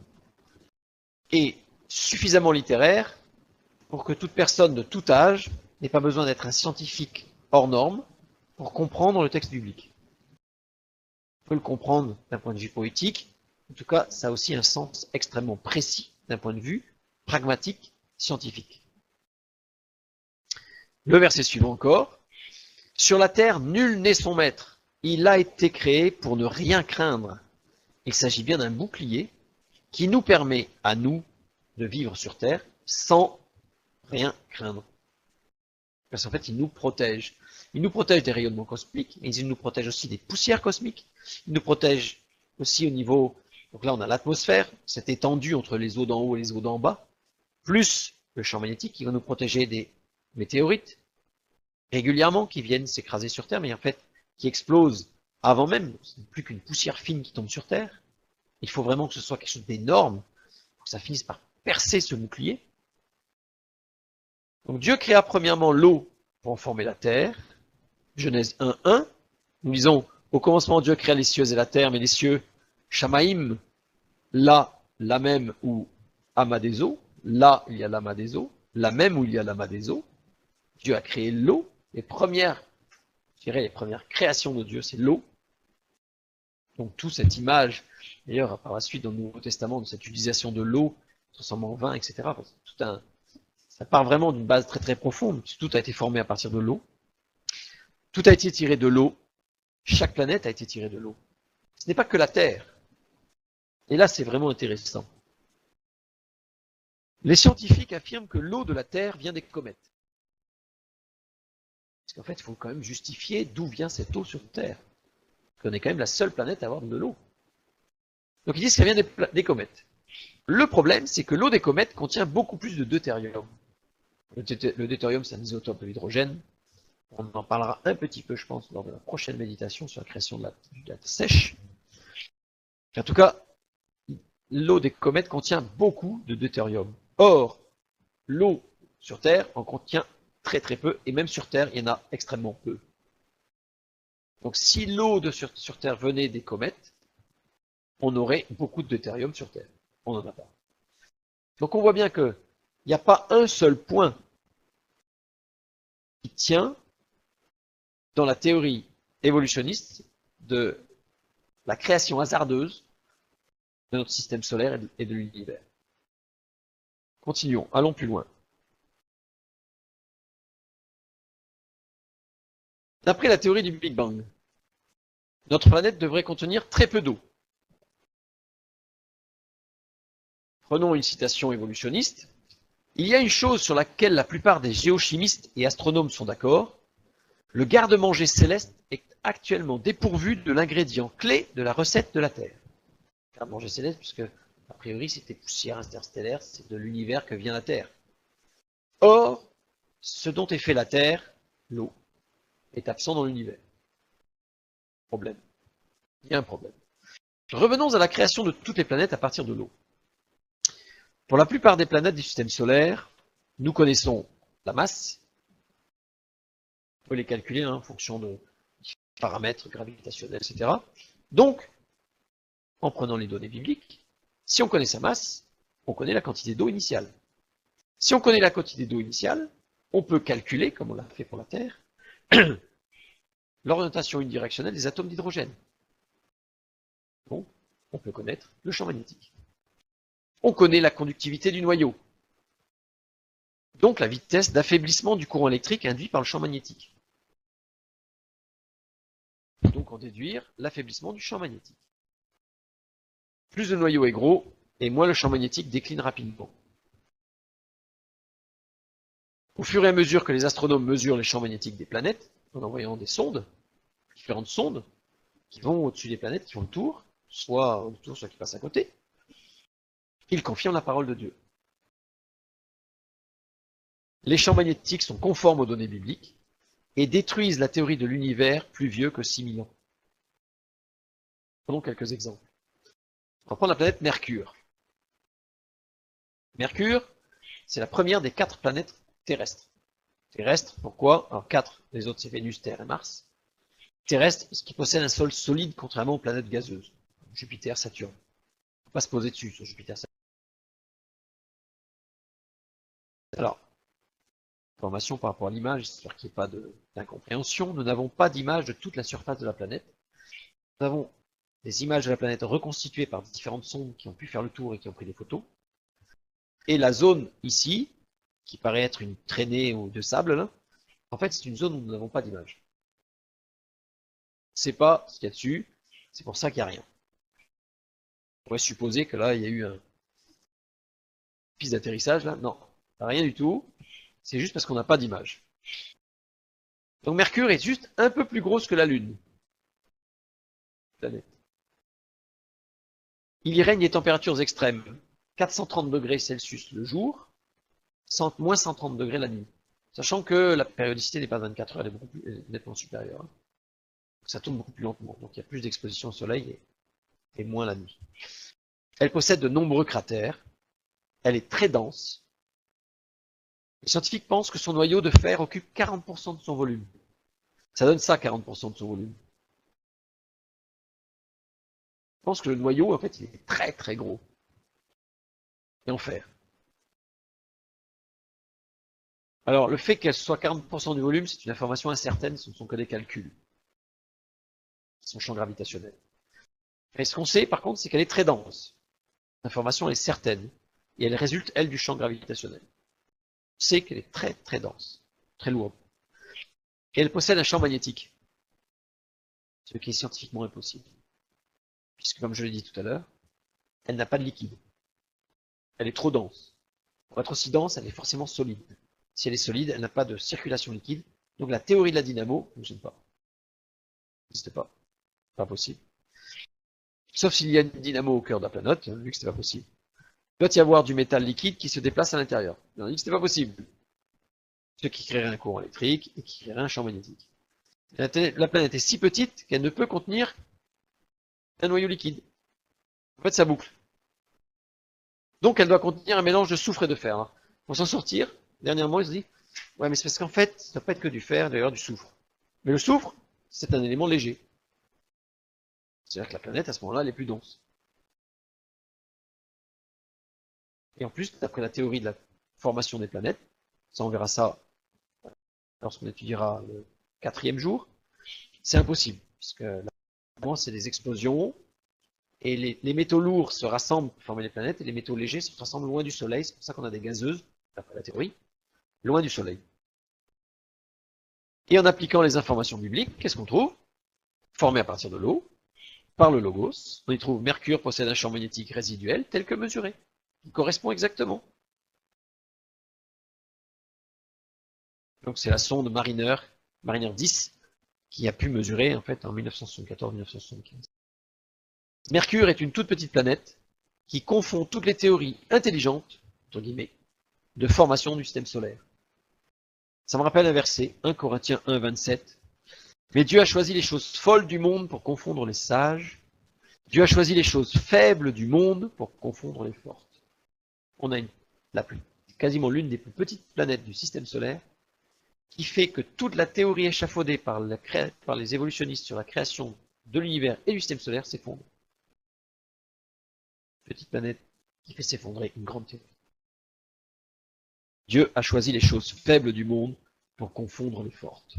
et suffisamment littéraire pour que toute personne de tout âge n'ait pas besoin d'être un scientifique hors norme pour comprendre le texte biblique. On peut le comprendre d'un point de vue poétique, en tout cas, ça a aussi un sens extrêmement précis d'un point de vue pragmatique, scientifique. Le verset suivant encore. Sur la terre, nul n'est son maître. Il a été créé pour ne rien craindre. Il s'agit bien d'un bouclier qui nous permet à nous de vivre sur terre sans rien craindre. Parce qu'en fait, il nous protège. Il nous protège des rayonnements cosmiques, mais il nous protège aussi des poussières cosmiques. Il nous protège aussi au niveau... Donc là, on a l'atmosphère, cette étendue entre les eaux d'en haut et les eaux d'en bas, plus le champ magnétique qui va nous protéger des météorites, régulièrement, qui viennent s'écraser sur Terre, mais en fait, qui explosent avant même. Ce n'est plus qu'une poussière fine qui tombe sur Terre. Il faut vraiment que ce soit quelque chose d'énorme pour que ça finisse par percer ce bouclier. Donc Dieu créa premièrement l'eau pour en former la terre. Genèse 1:1. Nous lisons, au commencement Dieu créa les cieux et la terre, mais les cieux, Shamaïm, là, la même ou amas des eaux, là il y a l'amas des eaux, la même où il y a l'amas des eaux. Dieu a créé l'eau. Les premières créations de Dieu, c'est l'eau. Donc toute cette image, d'ailleurs par la suite dans le Nouveau Testament, de cette utilisation de l'eau, transformant en vin, etc. Ça part vraiment d'une base très très profonde, puisque tout a été formé à partir de l'eau. Tout a été tiré de l'eau. Chaque planète a été tirée de l'eau. Ce n'est pas que la Terre. Et là, c'est vraiment intéressant. Les scientifiques affirment que l'eau de la Terre vient des comètes. Parce qu'en fait, il faut quand même justifier d'où vient cette eau sur Terre. Parce qu'on est quand même la seule planète à avoir de l'eau. Donc ils disent qu'elle vient des comètes. Le problème, c'est que l'eau des comètes contient beaucoup plus de deutérium. Le deutérium, c'est un isotope de l'hydrogène. On en parlera un petit peu, je pense, lors de la prochaine méditation sur la création de la sèche. En tout cas, l'eau des comètes contient beaucoup de deutérium. Or, l'eau sur Terre en contient très très peu, et même sur Terre, il y en a extrêmement peu. Donc si l'eau sur Terre venait des comètes, on aurait beaucoup de deutérium sur Terre. On n'en a pas. Donc on voit bien qu'il n'y a pas un seul point qui tient dans la théorie évolutionniste de la création hasardeuse de notre système solaire et de l'univers. Continuons, allons plus loin. D'après la théorie du Big Bang, notre planète devrait contenir très peu d'eau. Prenons une citation évolutionniste. Il y a une chose sur laquelle la plupart des géochimistes et astronomes sont d'accord. Le garde-manger céleste est actuellement dépourvu de l'ingrédient clé de la recette de la Terre. Garde-manger céleste, puisque, a priori, c'était poussière interstellaire, c'est de l'univers que vient la Terre. Or, ce dont est fait la Terre, l'eau, est absent dans l'univers. Problème. Il y a un problème. Revenons à la création de toutes les planètes à partir de l'eau. Pour la plupart des planètes du système solaire, nous connaissons la masse. On peut les calculer en fonction de paramètres gravitationnels, etc. Donc, en prenant les données bibliques, si on connaît sa masse, on connaît la quantité d'eau initiale. Si on connaît la quantité d'eau initiale, on peut calculer, comme on l'a fait pour la Terre, l'orientation unidirectionnelle des atomes d'hydrogène. Donc, on peut connaître le champ magnétique. On connaît la conductivité du noyau, donc la vitesse d'affaiblissement du courant électrique induit par le champ magnétique. Donc en déduire l'affaiblissement du champ magnétique. Plus le noyau est gros, et moins le champ magnétique décline rapidement. Au fur et à mesure que les astronomes mesurent les champs magnétiques des planètes, en envoyant des sondes, différentes sondes, qui vont au-dessus des planètes, qui font le tour, soit autour, soit qui passent à côté, ils confirment la parole de Dieu. Les champs magnétiques sont conformes aux données bibliques et détruisent la théorie de l'univers plus vieux que 6000 ans. Prenons quelques exemples. On va prendre la planète Mercure. Mercure, c'est la première des 4 planètes terrestres. Terrestre, pourquoi? Alors 4, les autres c'est Vénus, Terre et Mars. Terrestre, parce qu'il possède un sol solide contrairement aux planètes gazeuses. Jupiter, Saturne. Il ne faut pas se poser dessus sur Jupiter, Saturne. Alors, information par rapport à l'image, j'espère qu'il n'y ait pas d'incompréhension. Nous n'avons pas d'image de toute la surface de la planète. Nous avons des images de la planète reconstituées par différentes sondes qui ont pu faire le tour et qui ont pris des photos. Et la zone ici, qui paraît être une traînée de sable, là, en fait, c'est une zone où nous n'avons pas d'image. C'est pas ce qu'il y a dessus, c'est pour ça qu'il n'y a rien. On pourrait supposer que là, il y a eu un piste d'atterrissage, là. Non, rien du tout. C'est juste parce qu'on n'a pas d'image. Donc Mercure est juste un peu plus grosse que la Lune. Planète. Il y règne des températures extrêmes. 430 degrés Celsius le jour, moins 130 degrés la nuit. Sachant que la périodicité n'est pas de 24 heures, elle est beaucoup plus, nettement supérieure. Donc ça tourne beaucoup plus lentement. Donc il y a plus d'exposition au soleil et moins la nuit. Elle possède de nombreux cratères. Elle est très dense. Les scientifiques pensent que son noyau de fer occupe 40% de son volume. Ça donne ça, 40% de son volume. Je pense que le noyau, en fait, il est très très gros. Et en fer. Alors, le fait qu'elle soit 40% du volume, c'est une information incertaine, ce ne sont que des calculs. Son champ gravitationnel. Et ce qu'on sait, par contre, c'est qu'elle est très dense. L'information est certaine. Et elle résulte, elle, du champ gravitationnel. On sait qu'elle est très très dense, très lourde. Et elle possède un champ magnétique. Ce qui est scientifiquement impossible. Puisque, comme je l'ai dit tout à l'heure, elle n'a pas de liquide. Elle est trop dense. Pour être aussi dense, elle est forcément solide. Si elle est solide, elle n'a pas de circulation liquide. Donc la théorie de la dynamo ne fonctionne pas. N'existe pas. Pas possible. Sauf s'il y a une dynamo au cœur de la planète, vu que c'était pas possible. Il doit y avoir du métal liquide qui se déplace à l'intérieur. On a dit que c'était pas possible. Ce qui créerait un courant électrique et qui créerait un champ magnétique. La planète est si petite qu'elle ne peut contenir un noyau liquide. En fait, ça boucle. Donc elle doit contenir un mélange de soufre et de fer. Pour s'en sortir, dernièrement, ils se disent, ouais, mais c'est parce qu'en fait, ça ne doit pas être que du fer, d'ailleurs du soufre. Mais le soufre, c'est un élément léger. C'est-à-dire que la planète, à ce moment-là, elle est plus dense. Et en plus, d'après la théorie de la formation des planètes, ça on verra ça lorsqu'on étudiera le 4e jour, c'est impossible, puisque là, c'est des explosions, et les métaux lourds se rassemblent pour former les planètes, et les métaux légers se rassemblent loin du Soleil, c'est pour ça qu'on a des gazeuses, d'après la théorie, loin du Soleil. Et en appliquant les informations bibliques, qu'est-ce qu'on trouve? Formé à partir de l'eau, par le Logos, on y trouve Mercure possède un champ magnétique résiduel tel que mesuré. Il correspond exactement. Donc c'est la sonde Mariner 10 qui a pu mesurer en fait en 1974-1975. Mercure est une toute petite planète qui confond toutes les théories intelligentes, entre guillemets, de formation du système solaire. Ça me rappelle un verset, 1 Corinthiens 1, 27. Mais Dieu a choisi les choses folles du monde pour confondre les sages. Dieu a choisi les choses faibles du monde pour confondre les fortes. On a quasiment l'une des plus petites planètes du système solaire qui fait que toute la théorie échafaudée par les évolutionnistes sur la création de l'univers et du système solaire s'effondre. Petite planète qui fait s'effondrer une grande théorie. Dieu a choisi les choses faibles du monde pour confondre les fortes.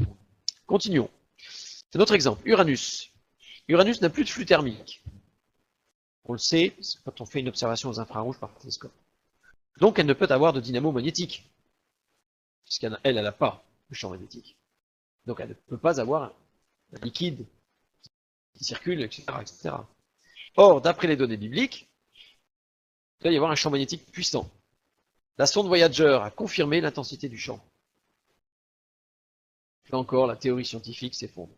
Continuons. C'est notre exemple. Uranus. Uranus n'a plus de flux thermique. On le sait, quand on fait une observation aux infrarouges par télescope. Donc elle ne peut avoir de dynamo magnétique. Puisqu'elle n'a pas de champ magnétique. Donc elle ne peut pas avoir un liquide qui circule, etc., etc. Or, d'après les données bibliques, il doit y avoir un champ magnétique puissant. La sonde Voyager a confirmé l'intensité du champ. Là encore, la théorie scientifique s'effondre.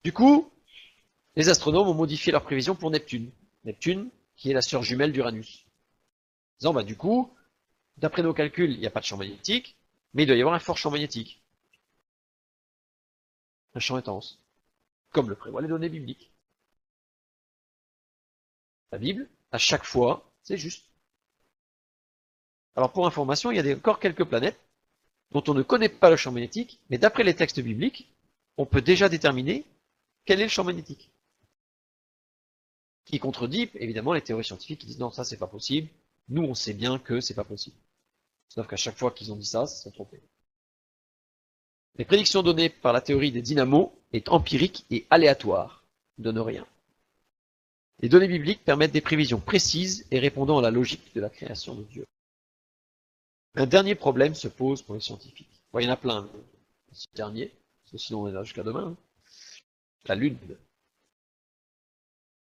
Du coup, les astronomes ont modifié leurs prévisions pour Neptune. Neptune, qui est la sœur jumelle d'Uranus. Disant, bah, du coup, d'après nos calculs, il n'y a pas de champ magnétique, mais il doit y avoir un fort champ magnétique. Un champ intense. Comme le prévoient les données bibliques. La Bible, à chaque fois, c'est juste. Alors pour information, il y a encore quelques planètes dont on ne connaît pas le champ magnétique, mais d'après les textes bibliques, on peut déjà déterminer quel est le champ magnétique. Qui contredit évidemment les théories scientifiques qui disent non, ça c'est pas possible, nous on sait bien que c'est pas possible. Sauf qu'à chaque fois qu'ils ont dit ça, ils se sont trompés. Les prédictions données par la théorie des dynamos est empirique et aléatoire, ne donnent rien. Les données bibliques permettent des prévisions précises et répondant à la logique de la création de Dieu. Un dernier problème se pose pour les scientifiques. Bon, il y en a plein, mais ce dernier, parce que sinon on est là jusqu'à demain. La Lune.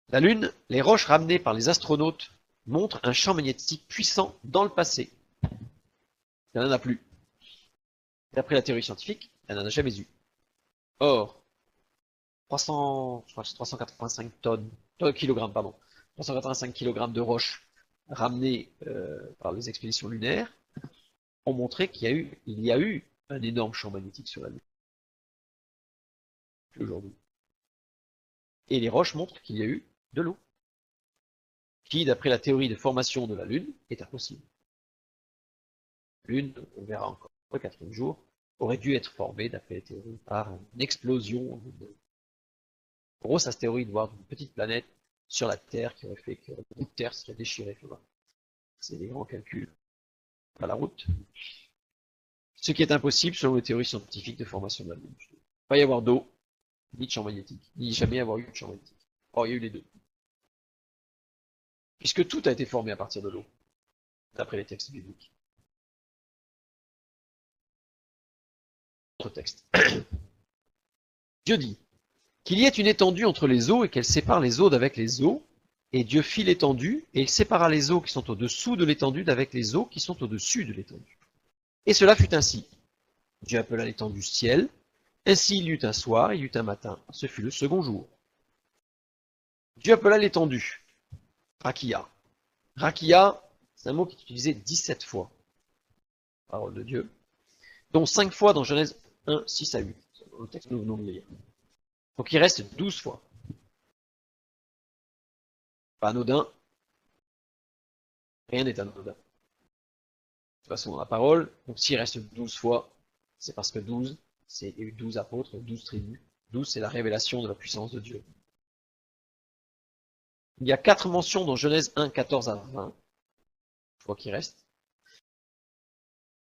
La Lune, les roches ramenées par les astronautes montrent un champ magnétique puissant dans le passé. Il n'y en a plus. D'après la théorie scientifique, elle n'en a jamais eu. Or, 385 kilogrammes, 385 kg de roches ramenées par les expéditions lunaires ont montré qu'il y a eu un énorme champ magnétique sur la Lune. Aujourd'hui. Et les roches montrent qu'il y a eu de l'eau, qui, d'après la théorie de formation de la Lune, est impossible. La Lune, on verra encore le 4e jour, aurait dû être formée, d'après les théories, par une explosion. En gros, ça se théorie de voir une petite planète sur la Terre qui aurait fait que le bout de Terre serait déchiré. C'est des grands calculs à la route. Ce qui est impossible selon les théories scientifiques de formation de la Lune. Il ne peut pas y avoir d'eau, ni de champ magnétique, ni jamais avoir eu de champ magnétique. Or, il y a eu les deux. Puisque tout a été formé à partir de l'eau, d'après les textes bibliques. Autre texte. Dieu dit qu'il y ait une étendue entre les eaux et qu'elle sépare les eaux d'avec les eaux, et Dieu fit l'étendue, et il sépara les eaux qui sont au-dessous de l'étendue d'avec les eaux qui sont au-dessus de l'étendue. Et cela fut ainsi. Dieu appela l'étendue ciel, ainsi il y eut un soir, il y eut un matin, ce fut le second jour. Dieu appela l'étendue Rakia. Rakia, c'est un mot qui est utilisé 17 fois, parole de Dieu, dont 5 fois dans Genèse 1, 6 à 8, le texte que nous venons de lire. Donc il reste 12 fois. Pas anodin, rien n'est anodin. De toute façon, dans la parole, donc s'il reste 12 fois, c'est parce que 12, il y a eu 12 apôtres, 12 tribus. 12, c'est la révélation de la puissance de Dieu. Il y a 4 mentions dans Genèse 1, 14 à 20, fois qu'il reste.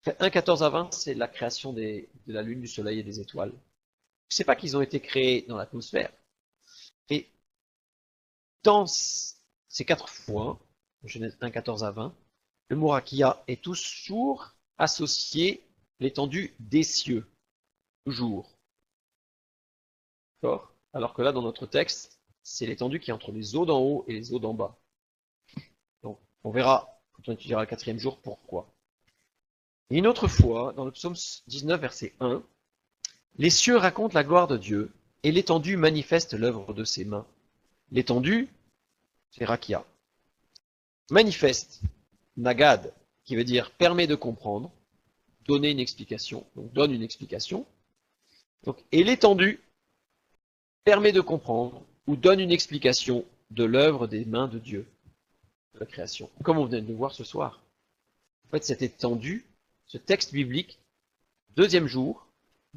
1, 14 à 20, c'est la création de la Lune, du Soleil et des étoiles. C'est pas qu'ils ont été créés dans l'atmosphère. Et dans ces 4 fois, Genèse 1, 14 à 20, le mot rakia est toujours associé l'étendue des cieux. Toujours. D'accord ? Alors que là, dans notre texte, c'est l'étendue qui est entre les eaux d'en haut et les eaux d'en bas. Donc, on verra, quand on étudiera le 4e jour, pourquoi. Et une autre fois, dans le psaume 19, verset 1, les cieux racontent la gloire de Dieu, et l'étendue manifeste l'œuvre de ses mains. L'étendue, c'est rakia. Manifeste, nagad, qui veut dire permet de comprendre, donner une explication, donc donne une explication. Donc, et l'étendue permet de comprendre ou donne une explication de l'œuvre des mains de Dieu, de la création, comme on vient de le voir ce soir. En fait, cette étendue, ce texte biblique, deuxième jour,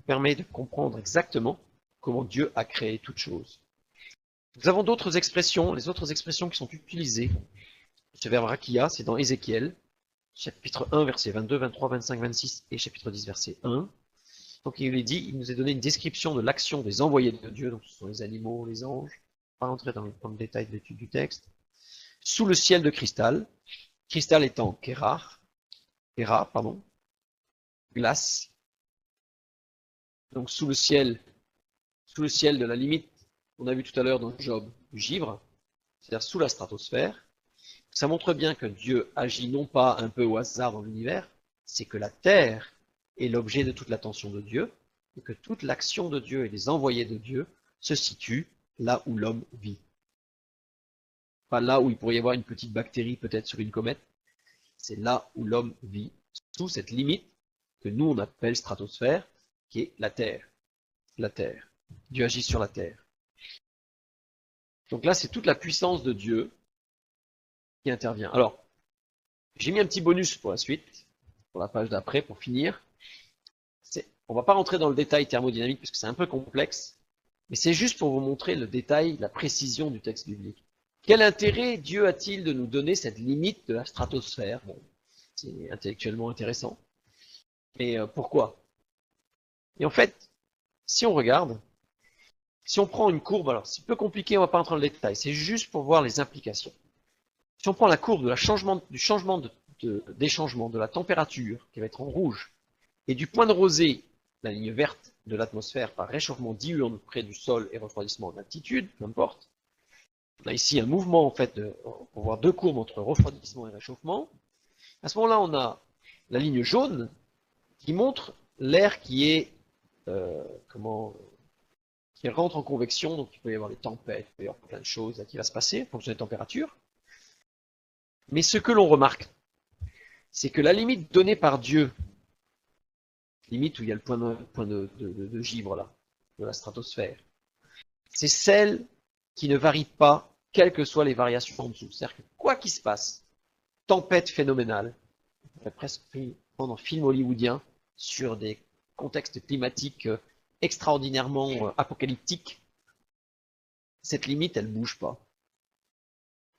permet de comprendre exactement comment Dieu a créé toutes choses. Nous avons d'autres expressions, les autres expressions qui sont utilisées. Ce verbe rakia, c'est dans Ézéchiel, chapitre 1, versets 22, 23, 25, 26 et chapitre 10, verset 1. Donc il est dit, il nous est donné une description de l'action des envoyés de Dieu, donc ce sont les animaux, les anges. On va pas rentrer dans le détail de l'étude du texte. Sous le ciel de cristal, cristal étant Kéra, glace. Donc sous le ciel de la limite, on a vu tout à l'heure dans Job, du givre, c'est-à-dire sous la stratosphère. Ça montre bien que Dieu agit non pas un peu au hasard dans l'univers, c'est que la terre est l'objet de toute l'attention de Dieu, et que toute l'action de Dieu et les envoyés de Dieu se situent là où l'homme vit. Pas là où il pourrait y avoir une petite bactérie peut-être sur une comète, c'est là où l'homme vit, sous cette limite que nous on appelle stratosphère, qui est la terre. La terre. Dieu agit sur la terre. Donc là, c'est toute la puissance de Dieu qui intervient. Alors, j'ai mis un petit bonus pour la suite, pour la page d'après, pour finir. On ne va pas rentrer dans le détail thermodynamique parce que c'est un peu complexe, mais c'est juste pour vous montrer le détail, la précision du texte biblique. Quel intérêt Dieu a-t-il de nous donner cette limite de la stratosphère? Bon, c'est intellectuellement intéressant. Mais pourquoi? Et en fait, si on regarde, si on prend une courbe, alors c'est peu compliqué, on ne va pas rentrer dans le détail, c'est juste pour voir les implications. Si on prend la courbe du changement d'échangement de la température, qui va être en rouge, et du point de rosée, la ligne verte de l'atmosphère par réchauffement diurne près du sol et refroidissement d'altitude, peu importe. On a ici un mouvement, en fait, pour voir deux courbes entre refroidissement et réchauffement. À ce moment-là, on a la ligne jaune qui montre l'air qui est, qui rentre en convection, donc il peut y avoir des tempêtes, il peut y avoir plein de choses qui va se passer en fonction des températures. Mais ce que l'on remarque, c'est que la limite donnée par Dieu, limite où il y a le point de givre là, de la stratosphère, c'est celle qui ne varie pas, quelles que soient les variations en dessous. C'est-à-dire que quoi qu'il se passe, tempête phénoménale, on fait presque prendre un film hollywoodien sur des contextes climatiques extraordinairement apocalyptiques, cette limite, elle ne bouge pas.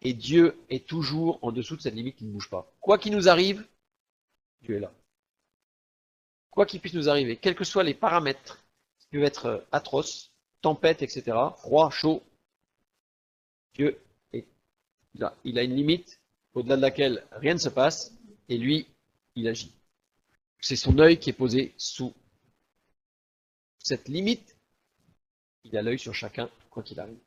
Et Dieu est toujours en dessous de cette limite qui ne bouge pas. Quoi qu'il nous arrive, Dieu est là. Quoi qu'il puisse nous arriver, quels que soient les paramètres qui peuvent être atroces, tempête, etc., froid, chaud, Dieu est là. Il a une limite au-delà de laquelle rien ne se passe, et lui, il agit. C'est son œil qui est posé sous cette limite. Il a l'œil sur chacun, quoi qu'il arrive.